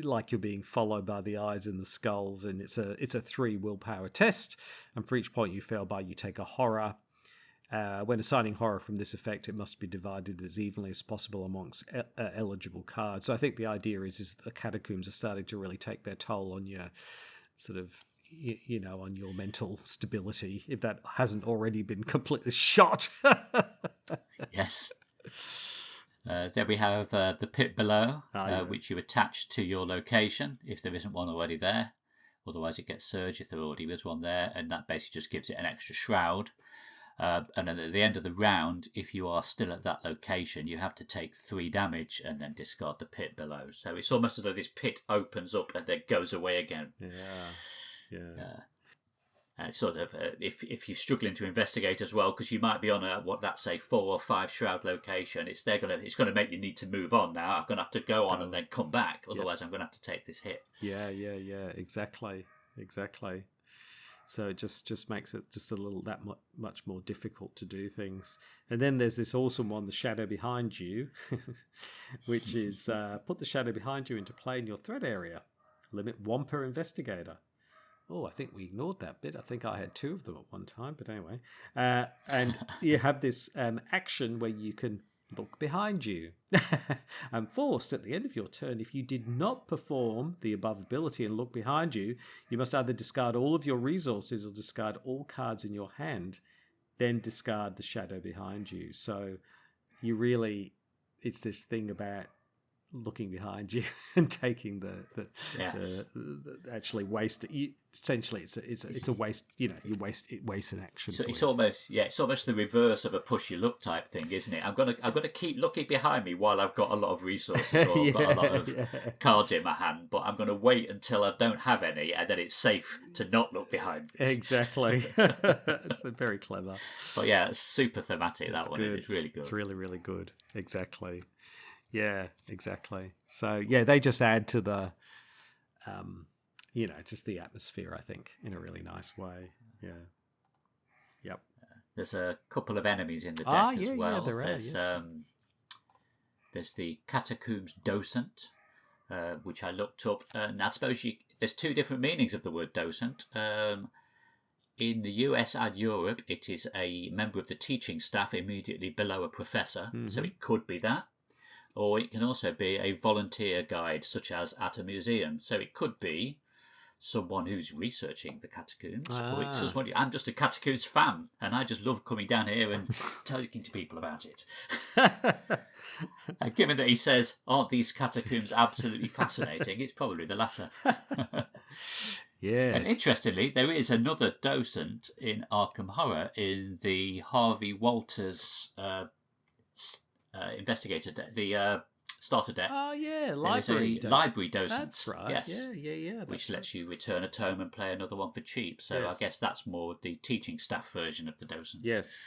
like you're being followed by the eyes in the skulls, and it's a 3 willpower test, and for each point you fail by, you take a horror. When assigning horror from this effect, it must be divided as evenly as possible amongst eligible cards. So I think the idea is the catacombs are starting to really take their toll on your sort of, on your mental stability, if that hasn't already been completely shot. Yes. Then we have the pit below, which you attach to your location if there isn't one already there. Otherwise it gets surged if there already is one there, and that basically just gives it an extra shroud. And then at the end of the round, if you are still at that location, you have to take 3 damage and then discard the pit below. So it's almost as though this pit opens up and then goes away again. Sort of, if you're struggling to investigate as well, because you might be on a 4 or 5 shroud location, it's going to make you need to move on now. I'm going to have to go on and then come back. Otherwise, I'm going to have to take this hit. Yeah. Exactly. So it just makes it just a little that much more difficult to do things. And then there's this awesome one, the shadow behind you, which is put the shadow behind you into play in your threat area. Limit 1 per investigator. Oh, I think we ignored that bit. I think I had 2 of them at one time, but anyway. And you have this action where you can look behind you. And forced at the end of your turn, if you did not perform the above ability and look behind you, you must either discard all of your resources or discard all cards in your hand, then discard the shadow behind you. So you really, it's this thing about looking behind you and taking the actually waste. Essentially, it's a waste. You waste an action. So it's almost the reverse of a push your luck type thing, isn't it? I'm gonna keep looking behind me while I've got a lot of resources or I've got a lot of cards in my hand, but I'm gonna wait until I don't have any, and then it's safe to not look behind me. Exactly. It's very clever. But yeah, it's super thematic. That one good. It's really good. It's really, really good. Exactly. Yeah, exactly. So yeah, they just add to the, just the atmosphere, I think, in a really nice way. Yeah. Yep. There's a couple of enemies in the deck as well. Yeah, there are. There's the Catacombs Docent, which I looked up, and I suppose there's 2 different meanings of the word docent. In the US and Europe, it is a member of the teaching staff immediately below a professor, so it could be that. Or it can also be a volunteer guide, such as at a museum. So it could be someone who's researching the catacombs. Or it's just I'm just a catacombs fan, and I just love coming down here and talking to people about it. And given that he says, aren't these catacombs absolutely fascinating, it's probably the latter. Yes. And interestingly, there is another docent in Arkham Horror in the Harvey Walters investigator deck, the starter deck. Oh yeah, library docent. That's right. Yes. Yeah. Which lets you return a tome and play another one for cheap. So I guess that's more the teaching staff version of the docent. Yes.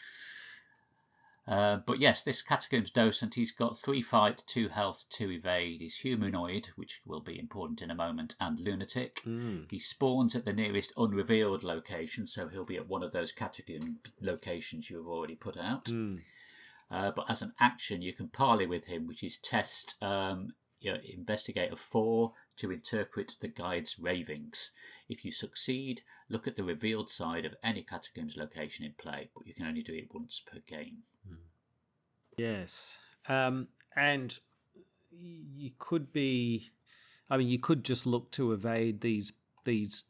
But yes, this Catacombs Docent, he's got 3 fight, 2 health, 2 evade. He's humanoid, which will be important in a moment, and lunatic. He spawns at the nearest unrevealed location, so he'll be at one of those catacomb locations you have already put out. But as an action, you can parley with him, which is test investigate a 4 to interpret the guide's ravings. If you succeed, look at the revealed side of any catacombs location in play, but you can only do it once per game. Yes. And you could be. I mean, you could just look to evade these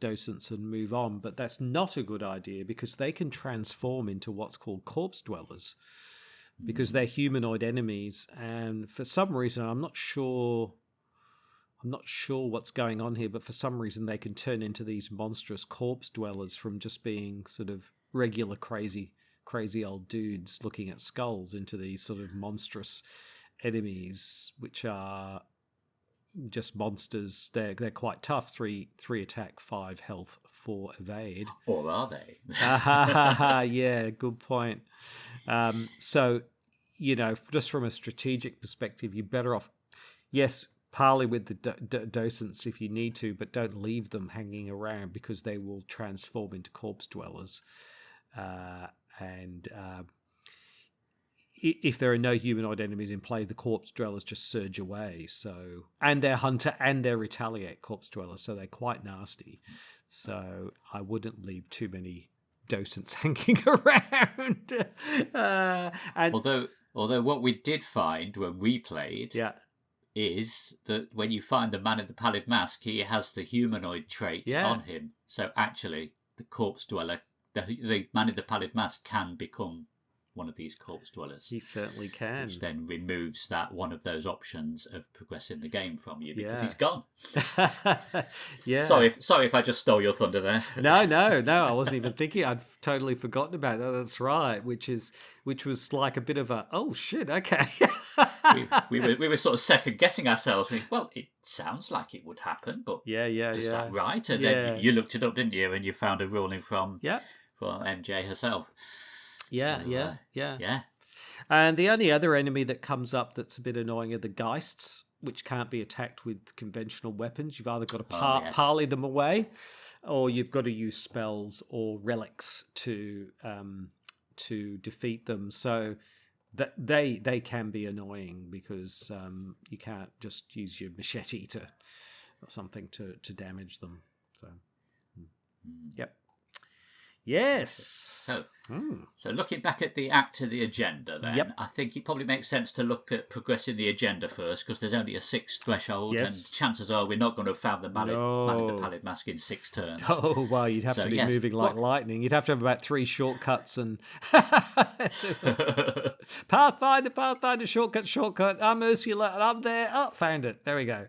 docents and move on, but that's not a good idea because they can transform into what's called corpse dwellers because they're humanoid enemies, and for some reason I'm not sure what's going on here, but for some reason they can turn into these monstrous corpse dwellers from just being sort of regular crazy old dudes looking at skulls into these sort of monstrous enemies, which are just monsters. They're quite tough. 3 attack, 5 health, 4 evade. Or are they? Yeah, good point. So, just from a strategic perspective, you're better off, yes, parley with the docents if you need to, but don't leave them hanging around because they will transform into corpse dwellers. And if there are no humanoid enemies in play, the corpse dwellers just surge away. So, and they're hunter and they're retaliate corpse dwellers, so they're quite nasty. So I wouldn't leave too many docents hanging around. And although what we did find when we played, is that when you find the man in the Pallid Mask, he has the humanoid trait on him. So actually, the corpse dweller, the man in the Pallid Mask, can become one of these corpse dwellers. He certainly can. Which then removes that one of those options of progressing the game from you because he's gone. Yeah. Sorry if I just stole your thunder there. No, I wasn't even thinking. I'd totally forgotten about that. That's right. Which was like a bit of a, oh shit, okay. we were sort of second guessing ourselves. Well, it sounds like it would happen, but is that right? And then you looked it up, didn't you? And you found a ruling from MJ herself. Yeah. Yeah. And the only other enemy that comes up that's a bit annoying are the Geists, which can't be attacked with conventional weapons. You've either got to parley them away, or you've got to use spells or relics to defeat them. So that they can be annoying because you can't just use your machete or something to damage them. So, yep. Yes. So looking back at the act to the agenda then, I think it probably makes sense to look at progressing the agenda first because there's only a 6 threshold and chances are we're not going to have found the man in the Pallid Mask in 6 turns. Oh, well, you'd have to be moving like lightning. You'd have to have about 3 shortcuts and... Pathfinder, shortcut. I'm Ursula and I'm there. Oh, found it. There we go.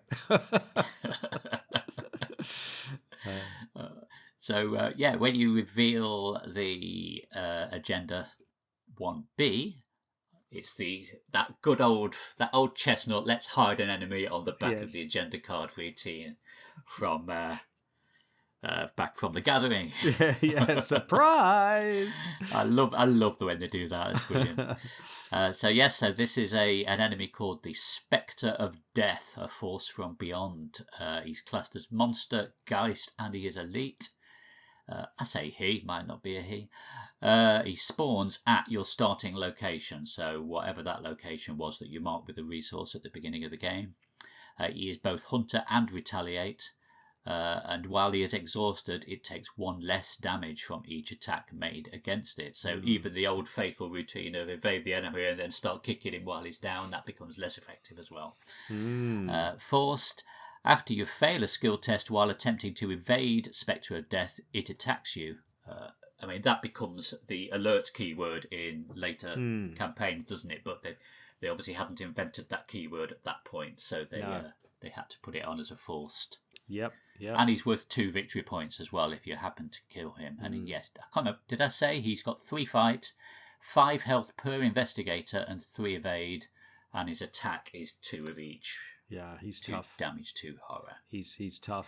So, when you reveal the agenda 1B, it's that old chestnut, let's hide an enemy on the back of the agenda card routine from back from the gathering. Yeah, surprise! I love the way they do that. It's brilliant. So this is an enemy called the Spectre of Death, a force from beyond. He's classed as monster, Geist, and he is elite. I say he, might not be a he. He spawns at your starting location, so whatever that location was that you marked with a resource at the beginning of the game. He is both hunter and retaliate, and while he is exhausted, it takes 1 less damage from each attack made against it. So even the old faithful routine of evade the enemy and then start kicking him while he's down, that becomes less effective as well. Forced. After you fail a skill test while attempting to evade Spectre of Death, it attacks you. That becomes the alert keyword in later campaigns, doesn't it? But they obviously hadn't invented that keyword at that point, so they had to put it on as a forced. Yep. And he's worth 2 victory points as well if you happen to kill him. And I can't remember, did I say he's got 3 fight, 5 health per investigator, and 3 evade, and his attack is 2 of each. Yeah, he's 2 tough. Damage, 2 horror. He's tough.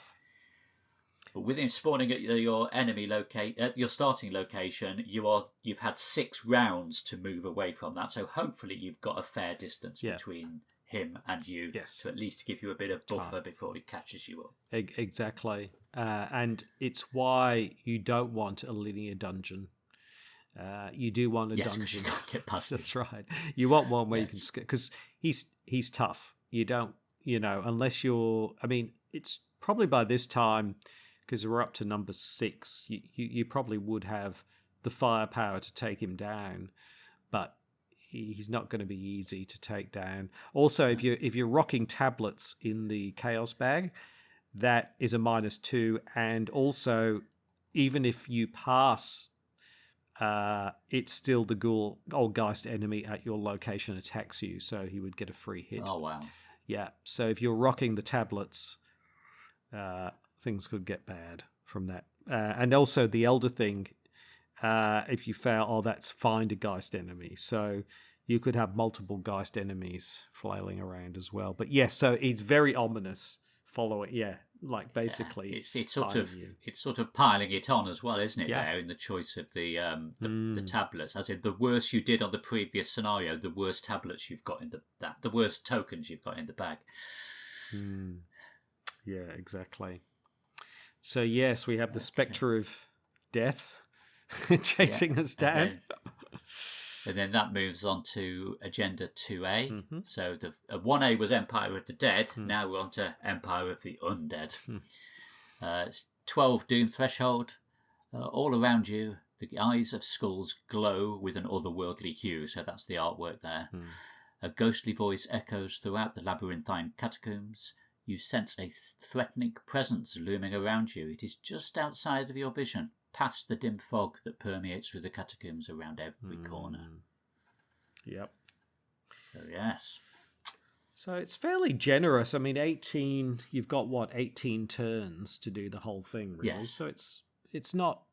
But with him spawning at your enemy at your starting location, you've had 6 rounds to move away from that. So hopefully you've got a fair distance between him and you to at least give you a bit of buffer before he catches you up. Exactly. And it's why you don't want a linear dungeon. You do want a dungeon. You can't get past That's right. You want one where you can skip, because he's tough. You don't, unless you're. I mean, it's probably by this time, because we're up to number 6. You probably would have the firepower to take him down, but he's not going to be easy to take down. Also, if you're rocking tablets in the Chaos Bag, that is a -2, and also even if you pass, it's still the ghoul or Geist enemy at your location attacks you, so he would get a free hit. Oh wow! Yeah, so if you're rocking the tablets, things could get bad from that. And also the Elder thing, if you fail, that's find a Geist enemy. So you could have multiple Geist enemies flailing around as well. But yes, so it's very ominous. Like basically, it's sort of piling it on as well, isn't it? Yeah. There in the choice of the tablets, as in the worse you did on the previous scenario, the worse tablets you've got in the worse tokens you've got in the bag. Yeah, exactly. So yes, we have the spectre of death chasing us down. And then that moves on to Agenda 2A. Mm-hmm. So the 1A was Empire of the Dead. Now we're on to Empire of the Undead. It's 12 Doom Threshold. All around you, the eyes of skulls glow with an otherworldly hue. So that's the artwork there. A ghostly voice echoes throughout the labyrinthine catacombs. You sense a threatening presence looming around you. It is just outside of your vision, past the dim fog that permeates through the catacombs around every corner. Yep. So, yes. So it's fairly generous. I mean, 18, you've got 18 turns to do the whole thing, really. Yes. So it's not,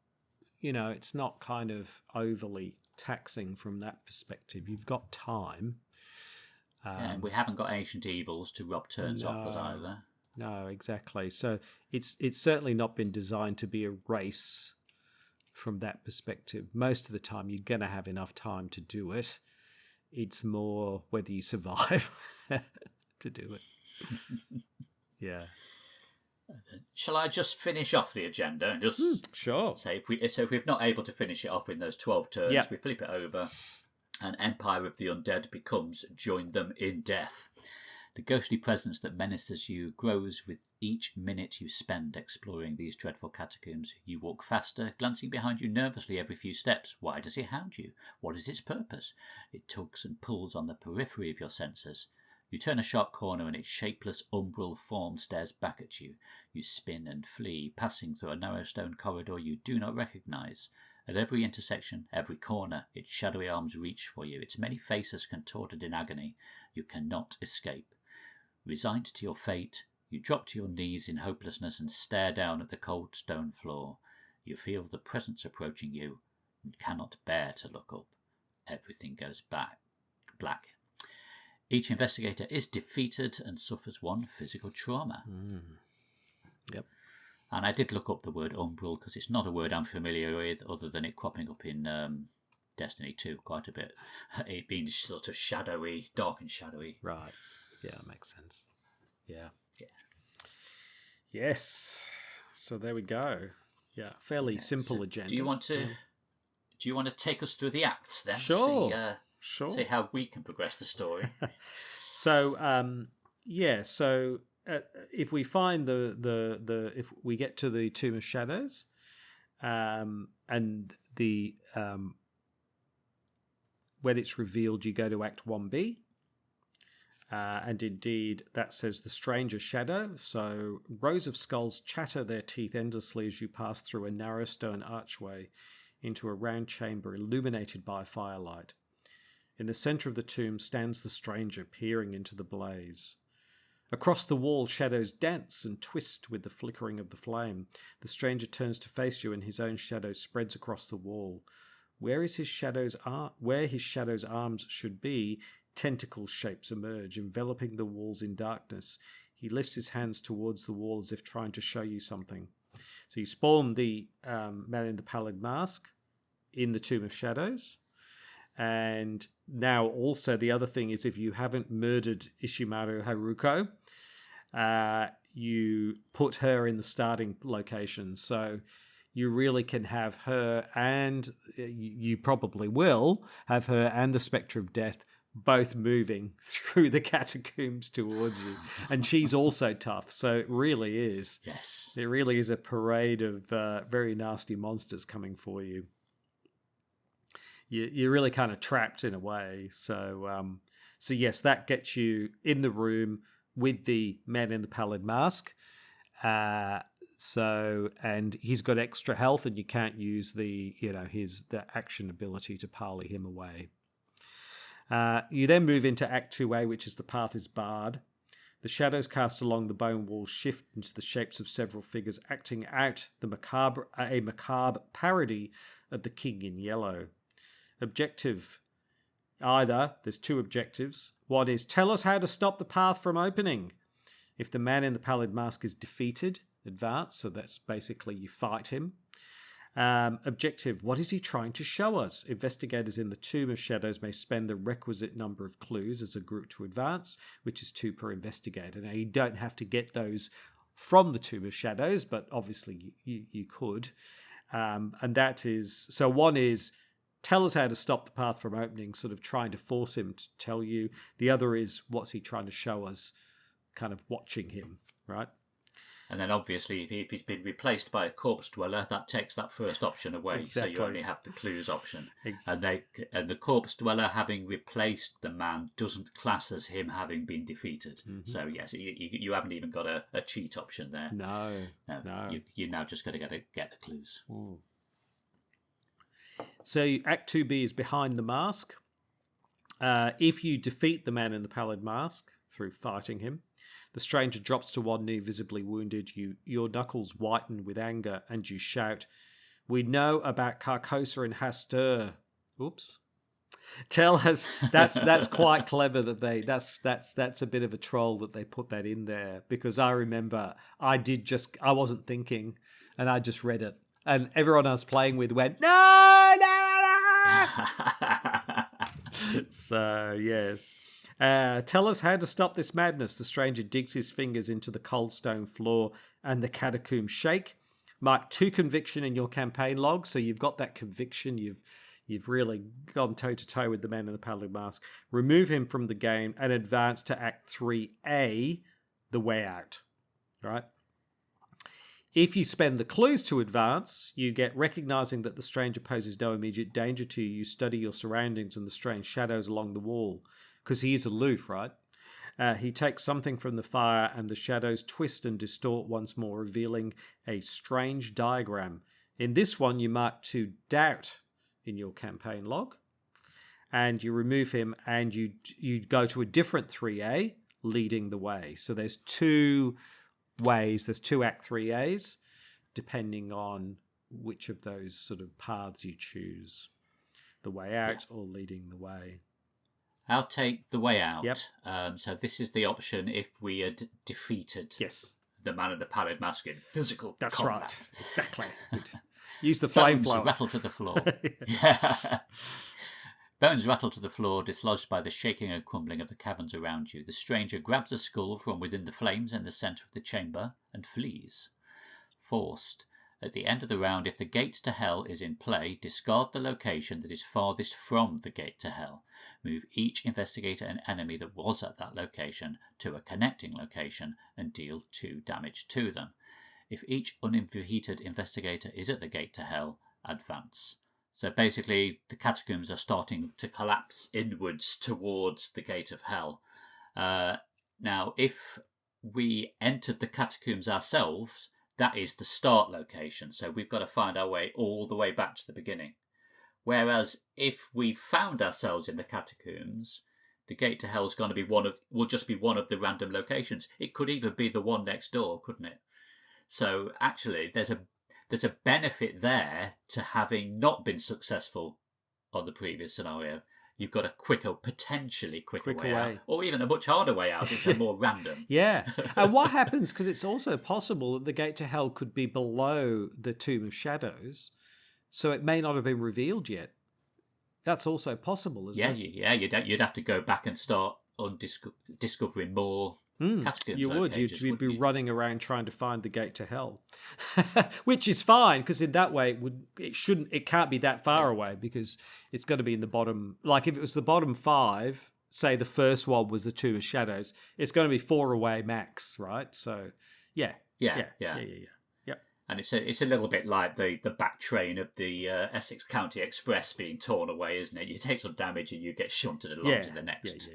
it's not kind of overly taxing from that perspective. You've got time. And we haven't got Ancient Evils to rob turns off us either. No, exactly. So it's certainly not been designed to be a race from that perspective. Most of the time, you're going to have enough time to do it. It's more whether you survive to do it. Yeah. Shall I just finish off the agenda and just sure say if we're not able to finish it off in those 12 turns, we flip it over, and Empire of the Undead becomes Join Them in Death. The ghostly presence that menaces you grows with each minute you spend exploring these dreadful catacombs. You walk faster, glancing behind you nervously every few steps. Why does it hound you? What is its purpose? It tugs and pulls on the periphery of your senses. You turn a sharp corner and its shapeless umbral form stares back at you. You spin and flee, passing through a narrow stone corridor you do not recognize. At every intersection, every corner, its shadowy arms reach for you, its many faces contorted in agony. You cannot escape. Resigned to your fate, you drop to your knees in hopelessness and stare down at the cold stone floor. You feel the presence approaching you and cannot bear to look up. Everything goes black. Each investigator is defeated and suffers one physical trauma. Yep. And I did look up the word umbral because it's not a word I'm familiar with other than it cropping up in Destiny 2 quite a bit. It being sort of shadowy, dark and shadowy. Right. Yeah, makes sense. Yeah. Yes. So there we go. Yeah, fairly simple agenda. Do you want to take us through the acts then? Sure. See how we can progress the story. So if we find if we get to the Tomb of Shadows, and the when it's revealed, you go to Act 1B. And indeed, that says the Stranger Shadow. So rows of skulls chatter their teeth endlessly as you pass through a narrow stone archway into a round chamber illuminated by firelight. In the centre of the tomb stands the stranger, peering into the blaze. Across the wall, shadows dance and twist with the flickering of the flame. The stranger turns to face you, and his own shadow spreads across the wall. Where his shadow's arms should be, tentacle shapes emerge, enveloping the walls in darkness. He lifts his hands towards the wall as if trying to show you something. So you spawn the man in the Pallid Mask in the Tomb of Shadows. And now also the other thing is if you haven't murdered Ishimaru Haruko, you put her in the starting location. So you really can have her, and you probably will have her and the Spectre of Death both moving through the catacombs towards you. And she's also tough. So it really is. Yes. It really is a parade of very nasty monsters coming for you. you're really kind of trapped in a way. So yes, that gets you in the room with the man in the Pallid Mask. And he's got extra health, and you can't use the action ability to parley him away. You then move into Act 2A, which is the path is barred. The shadows cast along the bone walls shift into the shapes of several figures, acting out a macabre parody of the King in Yellow. Objective. There's two objectives. One is, tell us how to stop the path from opening. If the man in the Pallid Mask is defeated, advance. So that's basically you fight him. Objective, what is he trying to show us? Investigators in the Tomb of Shadows may spend the requisite number of clues as a group to advance, which is 2 per investigator. Now, you don't have to get those from the Tomb of Shadows, but obviously you could. And that is, so one is, tell us how to stop the path from opening, sort of trying to force him to tell you. The other is, what's he trying to show us, kind of watching him, right? And then obviously, if he's been replaced by a corpse dweller, that takes that first option away. Exactly. So you only have the clues option. Exactly. And the corpse dweller having replaced the man doesn't class as him having been defeated. Mm-hmm. So yes, you haven't even got a cheat option there. No. You now just got to get the clues. Ooh. So Act 2B is behind the mask. If you defeat the man in the Pallid Mask through fighting him, the stranger drops to one knee, visibly wounded. Your knuckles whiten with anger, and you shout, "We know about Carcosa and Hastur." Oops. Tell us. That's quite clever that that's a bit of a troll that they put that in there, because I remember I wasn't thinking, and I just read it, and everyone I was playing with went, "No, no, no." So yes. Tell us how to stop this madness. The stranger digs his fingers into the cold stone floor and the catacombs shake. Mark 2 conviction in your campaign log, so you've got that conviction. You've really gone toe to toe with the man in the Pallid Mask. Remove him from the game and advance to Act 3A, the way out. Right? If you spend the clues to advance, you get recognizing that the stranger poses no immediate danger to you. You study your surroundings and the strange shadows along the wall, because he is aloof, right? He takes something from the fire, and the shadows twist and distort once more, revealing a strange diagram. In this one, you mark 2 doubt in your campaign log, and you remove him, and you go to a different 3A, leading the way. So there's 2 ways. There's 2 Act 3As, depending on which of those sort of paths you choose. The way out or leading the way. I'll take the way out. Yep. So this is the option if we had defeated the man in the Pallid Mask in physical That's combat. Right. Exactly. Use the flame flower. Bones rattle to the floor. Yeah. Bones rattle to the floor, dislodged by the shaking and crumbling of the caverns around you. The stranger grabs a skull from within the flames in the centre of the chamber and flees. Forced. At the end of the round, if the gate to hell is in play, discard the location that is farthest from the gate to hell. Move each investigator and enemy that was at that location to a connecting location and deal 2 damage to them. If each undefeated investigator is at the gate to hell, advance. So basically, the catacombs are starting to collapse inwards towards the gate of hell. Now, if we entered the catacombs ourselves, that is the start location, so we've got to find our way all the way back to the beginning. Whereas if we found ourselves in the catacombs, the gate to hell is going to be will just be one of the random locations. It could even be the one next door, couldn't it? So actually, there's a benefit there to having not been successful on the previous scenario. You've got a potentially quicker way out, or even a much harder way out. It's a more random. Yeah. And what happens, because it's also possible that the gate to hell could be below the Tomb of Shadows, so it may not have been revealed yet. That's also possible, isn't it? Yeah. You'd have to go back and start discovering more catacombs. You would. You'd be running around trying to find the gate to hell, which is fine, because in that way it can't be that far away, because it's got to be in the bottom. Like if it was the bottom 5, say the first one was the Tomb of Shadows, it's going to be 4 away max, right? So yeah. Yep. And it's a little bit like the back train of the Essex County Express being torn away, isn't it? You take some damage and you get shunted along to the next.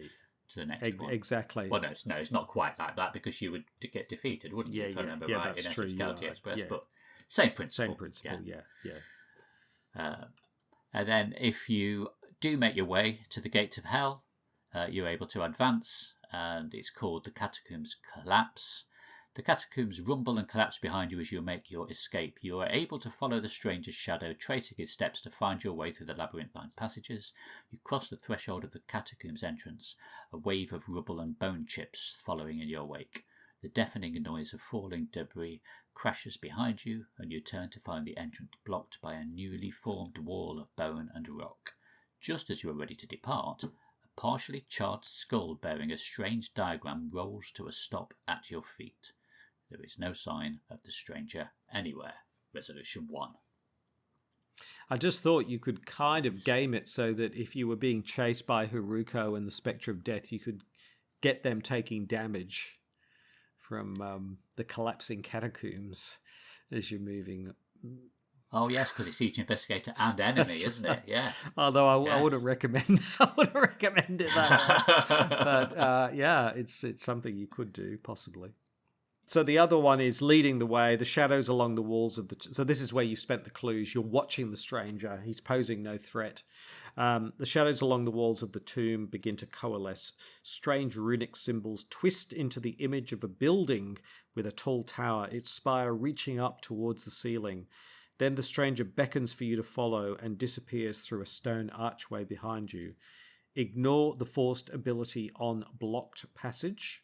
To the next one. Exactly. Well, no, it's not quite like that because you would get defeated, wouldn't you? If I remember right, in Essex County Express. But same principle. And then if you do make your way to the gates of hell, you're able to advance, and it's called the Catacombs Collapse. The catacombs rumble and collapse behind you as you make your escape. You are able to follow the stranger's shadow, tracing his steps to find your way through the labyrinthine passages. You cross the threshold of the catacombs entrance, a wave of rubble and bone chips following in your wake. The deafening noise of falling debris crashes behind you, and you turn to find the entrance blocked by a newly formed wall of bone and rock. Just as you are ready to depart, a partially charred skull bearing a strange diagram rolls to a stop at your feet. There is no sign of the stranger anywhere. Resolution 1. I just thought you could kind of game it so that if you were being chased by Haruko and the Spectre of Death, you could get them taking damage from the collapsing catacombs as you're moving. Oh yes, because it's each investigator and enemy, isn't it? Yeah. Although I wouldn't recommend. I wouldn't recommend it that way. But it's something you could do possibly. So the other one is leading the way. The shadows along the walls of the. So this is where you spent the clues. You're watching the stranger. He's posing no threat. The shadows along the walls of the tomb begin to coalesce. Strange runic symbols twist into the image of a building with a tall tower, its spire reaching up towards the ceiling. Then the stranger beckons for you to follow and disappears through a stone archway behind you. Ignore the forced ability on blocked passage.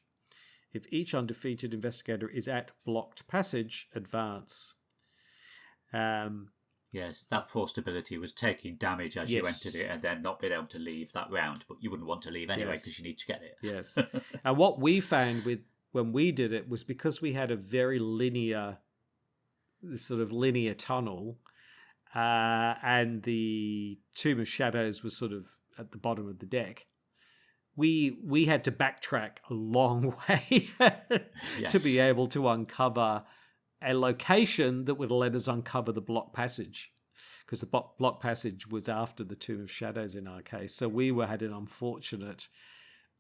If each undefeated investigator is at blocked passage, advance. Yes, that forced ability was taking damage as you entered it and then not being able to leave that round. But you wouldn't want to leave anyway because you need to get it. Yes. And what we found when we did it was because we had a very linear tunnel, and the Tomb of Shadows was sort of at the bottom of the deck. We had to backtrack a long way to be able to uncover a location that would let us uncover the block passage, because the block passage was after the Tomb of Shadows in our case. So we had an unfortunate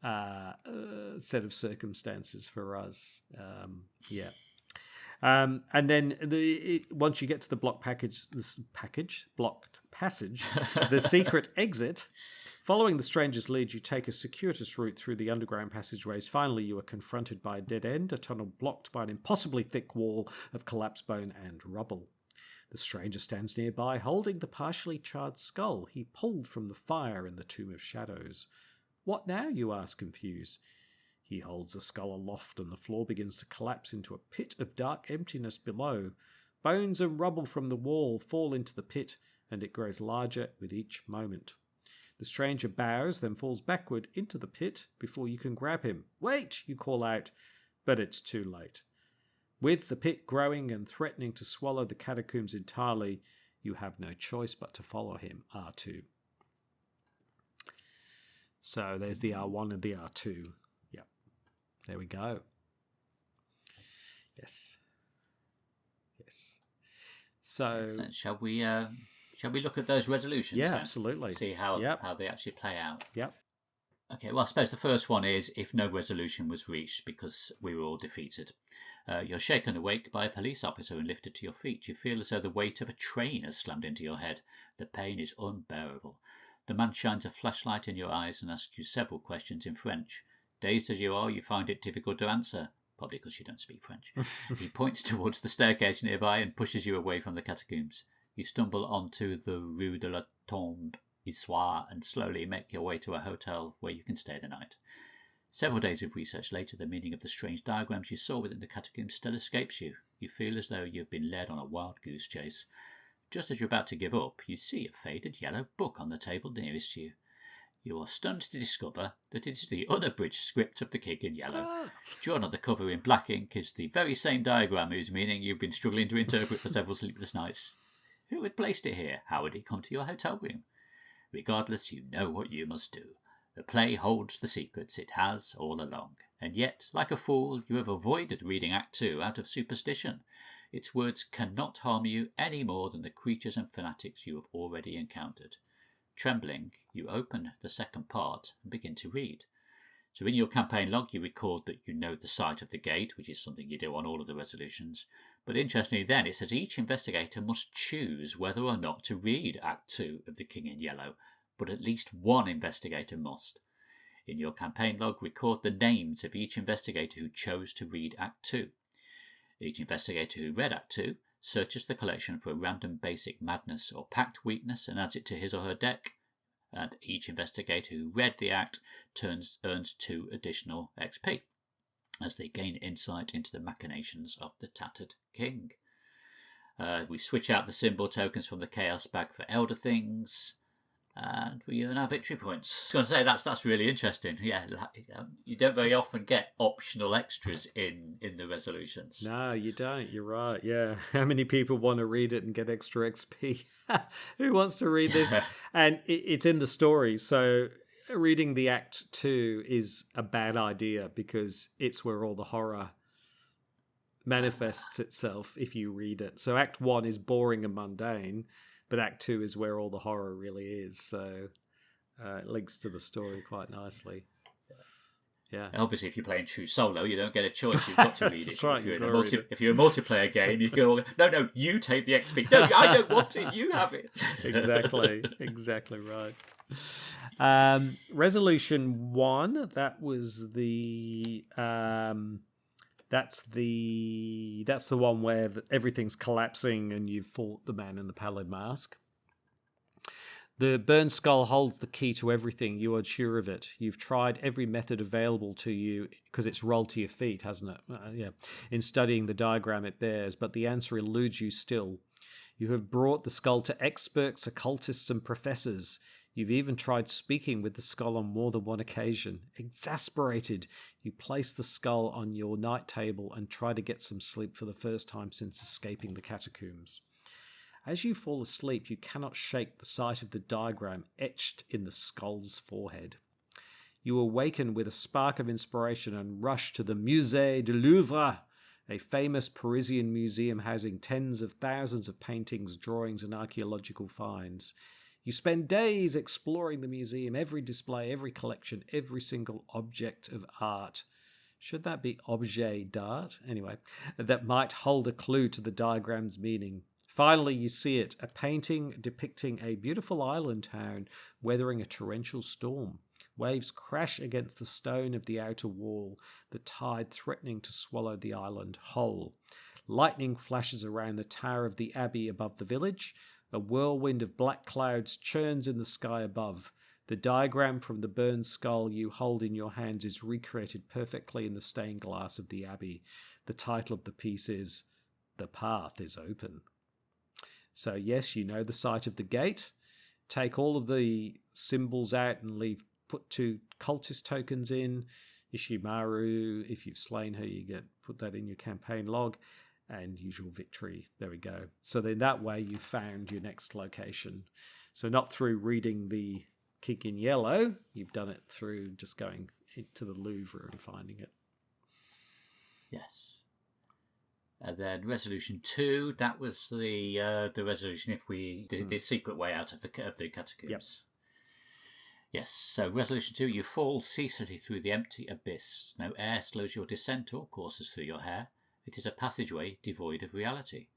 set of circumstances for us. And then once you get to the blocked passage, the secret exit. Following the stranger's lead, you take a circuitous route through the underground passageways. Finally, you are confronted by a dead end, a tunnel blocked by an impossibly thick wall of collapsed bone and rubble. The stranger stands nearby, holding the partially charred skull he pulled from the fire in the Tomb of Shadows. What now, you ask, confused. He holds the skull aloft, and the floor begins to collapse into a pit of dark emptiness below. Bones and rubble from the wall fall into the pit, and it grows larger with each moment. The stranger bows, then falls backward into the pit before you can grab him. Wait, you call out, but it's too late. With the pit growing and threatening to swallow the catacombs entirely, you have no choice but to follow him, R2. So there's the R1 and the R2. Yep. There we go. Yes. So excellent. Shall we look at those resolutions? Yeah, then? absolutely. See how they actually play out. Yep. Okay, well, I suppose the first one is if no resolution was reached because we were all defeated. You're shaken awake by a police officer and lifted to your feet. You feel as though the weight of a train has slammed into your head. The pain is unbearable. The man shines a flashlight in your eyes and asks you several questions in French. Dazed as you are, you find it difficult to answer. Probably because you don't speak French. He points towards the staircase nearby and pushes you away from the catacombs. You stumble onto the Rue de la Tombe Issoire and slowly make your way to a hotel where you can stay the night. Several days of research later, the meaning of the strange diagrams you saw within the catacombs still escapes you. You feel as though you've been led on a wild goose chase. Just as you're about to give up, you see a faded yellow book on the table nearest you. You are stunned to discover that it is the unabridged script of the King in Yellow. Drawn on the cover in black ink is the very same diagram whose meaning you've been struggling to interpret for several sleepless nights. Who had placed it here? How had it come to your hotel room? Regardless, you know what you must do. The play holds the secrets it has all along, and yet, like a fool, you have avoided reading Act 2 out of superstition. Its words cannot harm you any more than the creatures and fanatics you have already encountered. Trembling, you open the second part and begin to read. So in your campaign log, you record that you know the site of the gate, which is something you do on all of the resolutions. But interestingly then, it says each investigator must choose whether or not to read Act 2 of The King in Yellow, but at least one investigator must. In your campaign log, record the names of each investigator who chose to read Act 2. Each investigator who read Act 2 searches the collection for a random basic madness or pact weakness and adds it to his or her deck. And each investigator who read the act earns 2 additional XP as they gain insight into the machinations of the Tattered King. We switch out the symbol tokens from the Chaos bag for Elder Things, and we earn our victory points. I was going to say that's really interesting. Yeah, you don't very often get optional extras in the resolutions. No, you don't. You're right. Yeah, how many people want to read it and get extra XP? Who wants to read this? And it's in the story, so reading the Act 2 is a bad idea because it's where all the horror manifests itself if you read it. So Act 1 is boring and mundane, but Act 2 is where all the horror really is. So it links to the story quite nicely. Yeah. And obviously, if you're playing true solo, you don't get a choice. You've got to read it. Right, if you're a multiplayer game, you go, no, you take the XP. No, I don't want it. You have it. Exactly right. Resolution 1. That was the. That's the one where everything's collapsing and you've fought the man in the Pallid Mask. The burned skull holds the key to everything. You are sure of it. You've tried every method available to you because it's rolled to your feet, hasn't it? Yeah. In studying the diagram it bears, but the answer eludes you still. You have brought the skull to experts, occultists, and professors. You've even tried speaking with the skull on more than one occasion. Exasperated, you place the skull on your night table and try to get some sleep for the first time since escaping the catacombs. As you fall asleep, you cannot shake the sight of the diagram etched in the skull's forehead. You awaken with a spark of inspiration and rush to the Musée du Louvre, a famous Parisian museum housing tens of thousands of paintings, drawings, and archaeological finds. You spend days exploring the museum, every display, every collection, every single object of art. Should that be objet d'art? Anyway, that might hold a clue to the diagram's meaning. Finally, you see it, a painting depicting a beautiful island town weathering a torrential storm. Waves crash against the stone of the outer wall, the tide threatening to swallow the island whole. Lightning flashes around the tower of the abbey above the village. A whirlwind of black clouds churns in the sky above. The diagram from the burned skull you hold in your hands is recreated perfectly in the stained glass of the abbey. The title of the piece is The Path is Open. So yes, you know the site of the gate. Take all of the symbols out and put 2 cultist tokens in. Ishimaru, if you've slain her, you put that in your campaign log. And usual victory. There we go. So then that way you found your next location. So not through reading the King in Yellow, you've done it through just going into the Louvre and finding it. Yes. And then resolution 2, that was the resolution if we did the secret way out of the catacombs. Yep. Yes, so resolution 2, you fall ceaselessly through the empty abyss. No air slows your descent or courses through your hair. It is a passageway devoid of reality.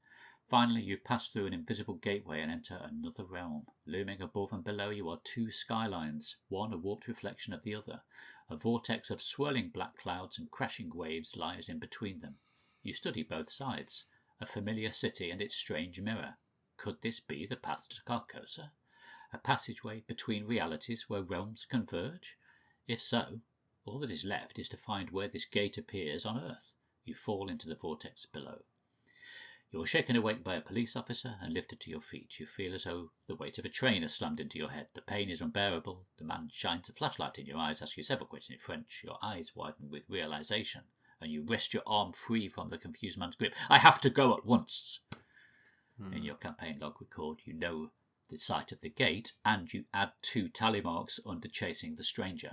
Finally, you pass through an invisible gateway and enter another realm. Looming above and below you are 2 skylines, one a warped reflection of the other. A vortex of swirling black clouds and crashing waves lies in between them. You study both sides, a familiar city and its strange mirror. Could this be the Path to Carcosa? A passageway between realities where realms converge? If so, all that is left is to find where this gate appears on Earth. You fall into the vortex below. You are shaken awake by a police officer and lifted to your feet. You feel as though the weight of a train has slammed into your head. The pain is unbearable. The man shines a flashlight in your eyes, asks you several questions in French. Your eyes widen with realization, and you wrest your arm free from the confused man's grip. I have to go at once. In your campaign log record, you know the site of the gate, and you add 2 tally marks under chasing the stranger.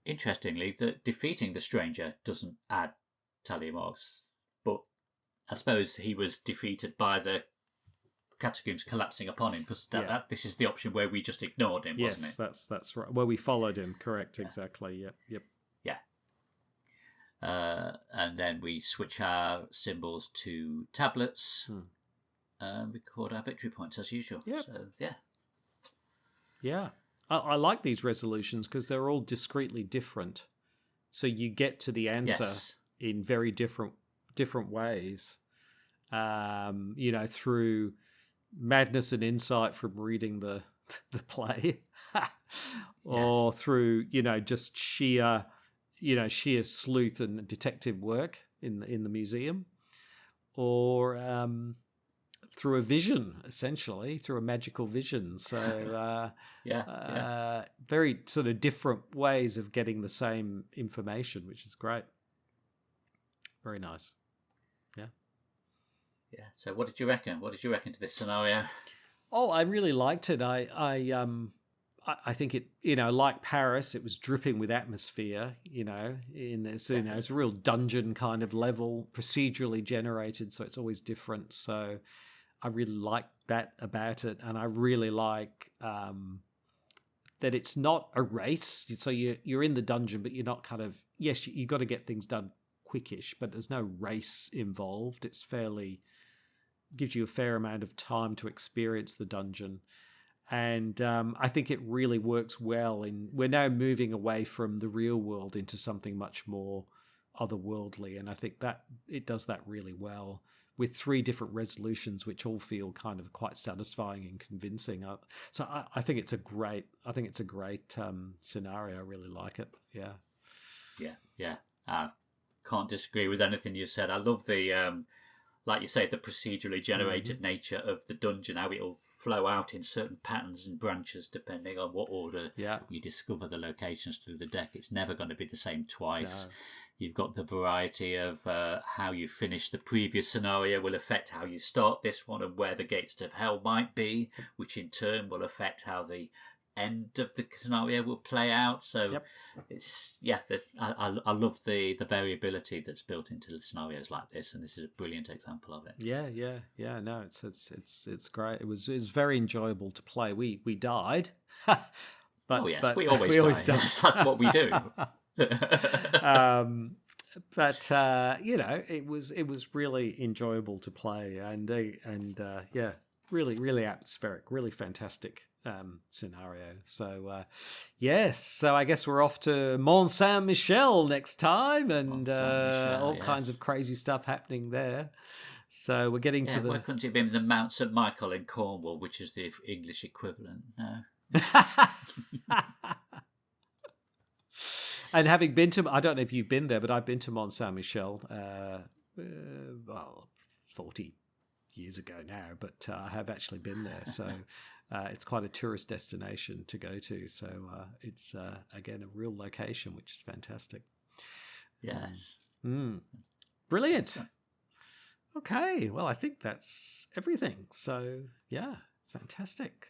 Interestingly, defeating the stranger doesn't add tally marks, but I suppose he was defeated by the catacombs collapsing upon him, because this is the option where we just ignored him, wasn't it? Yes, that's right. Well, we followed him. Correct. Yeah. Exactly. Yep. Yeah. And then we switch our symbols to tablets. Record our victory points as usual. Yep. So yeah. Yeah. I like these resolutions because they're all discretely different. So you get to the answer in very different ways. Through madness and insight from reading the play, or through just sheer sleuth and detective work in the museum, or through a vision, essentially through a magical vision. So very sort of different ways of getting the same information, which is great. Very nice. Yeah. So, what did you reckon? What did you reckon to this scenario? Oh, I really liked it. I think it, like Paris, it was dripping with atmosphere. In this, it's a real dungeon kind of level, procedurally generated, so it's always different. So, I really like that about it, and I really like that it's not a race. So you're in the dungeon, but you're not kind of you got to get things done quickish, but there's no race involved. It's gives you a fair amount of time to experience the dungeon. And I think it really works well. We're now moving away from the real world into something much more otherworldly. And I think that it does that really well with 3 different resolutions, which all feel kind of quite satisfying and convincing. So I think it's a great scenario. I really like it. Yeah. Yeah. I can't disagree with anything you said. I love the, like you say, the procedurally generated nature of the dungeon, how it'll flow out in certain patterns and branches depending on what order you discover the locations through the deck. It's never going to be the same twice. No. You've got the variety of how you finish the previous scenario will affect how you start this one, and where the gates of hell might be, which in turn will affect how the end of the scenario will play out. So it's I love the variability that's built into scenarios like this, and this is a brilliant example of it. No, it's great. It was very enjoyable to play. We died, but we always die. Yes, that's what we do. But it was really enjoyable to play, and really atmospheric, really fantastic scenario. So so I guess we're off to Mont Saint Michel next time, and all kinds of crazy stuff happening there. So we're getting to the. Why couldn't it be the Mount St Michael in Cornwall, which is the English equivalent? No. And having been to, I don't know if you've been there, but I've been to Mont Saint Michel, 40 years ago now, but I have actually been there. So it's quite a tourist destination to go to. So it's, again, a real location, which is fantastic. Yes. Brilliant. Okay. Well, I think that's everything. So, yeah, it's fantastic.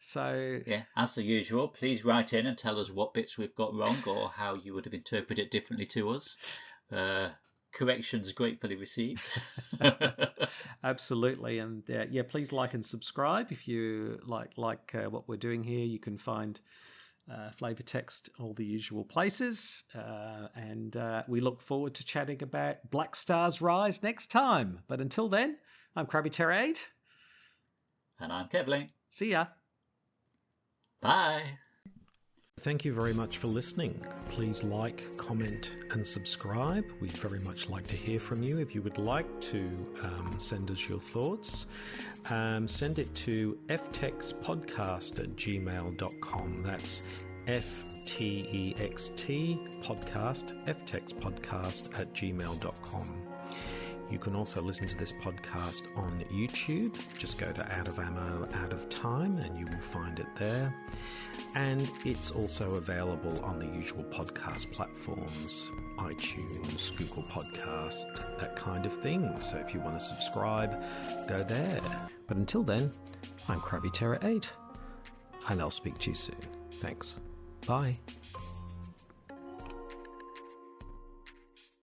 So as the usual, please write in and tell us what bits we've got wrong or how you would have interpreted it differently to us. Corrections gratefully received. Absolutely, and please like and subscribe if you like what we're doing here. You can find flavor text all the usual places, and we look forward to chatting about Black Star's Rise next time. But until then, I'm CrabbyTerror8, and I'm Kevling. See ya. Bye. Thank you very much for listening. Please like, comment and subscribe. We'd very much like to hear from you. If you would like to send us your thoughts, send it to ftextpodcast@gmail.com. That's FTEXT podcast, ftextpodcast@gmail.com. You can also listen to this podcast on YouTube. Just go to Out of Ammo, Out of Time, and you will find it there. And it's also available on the usual podcast platforms, iTunes, Google Podcast, that kind of thing. So if you want to subscribe, go there. But until then, I'm CrabbyTerror8, and I'll speak to you soon. Thanks. Bye.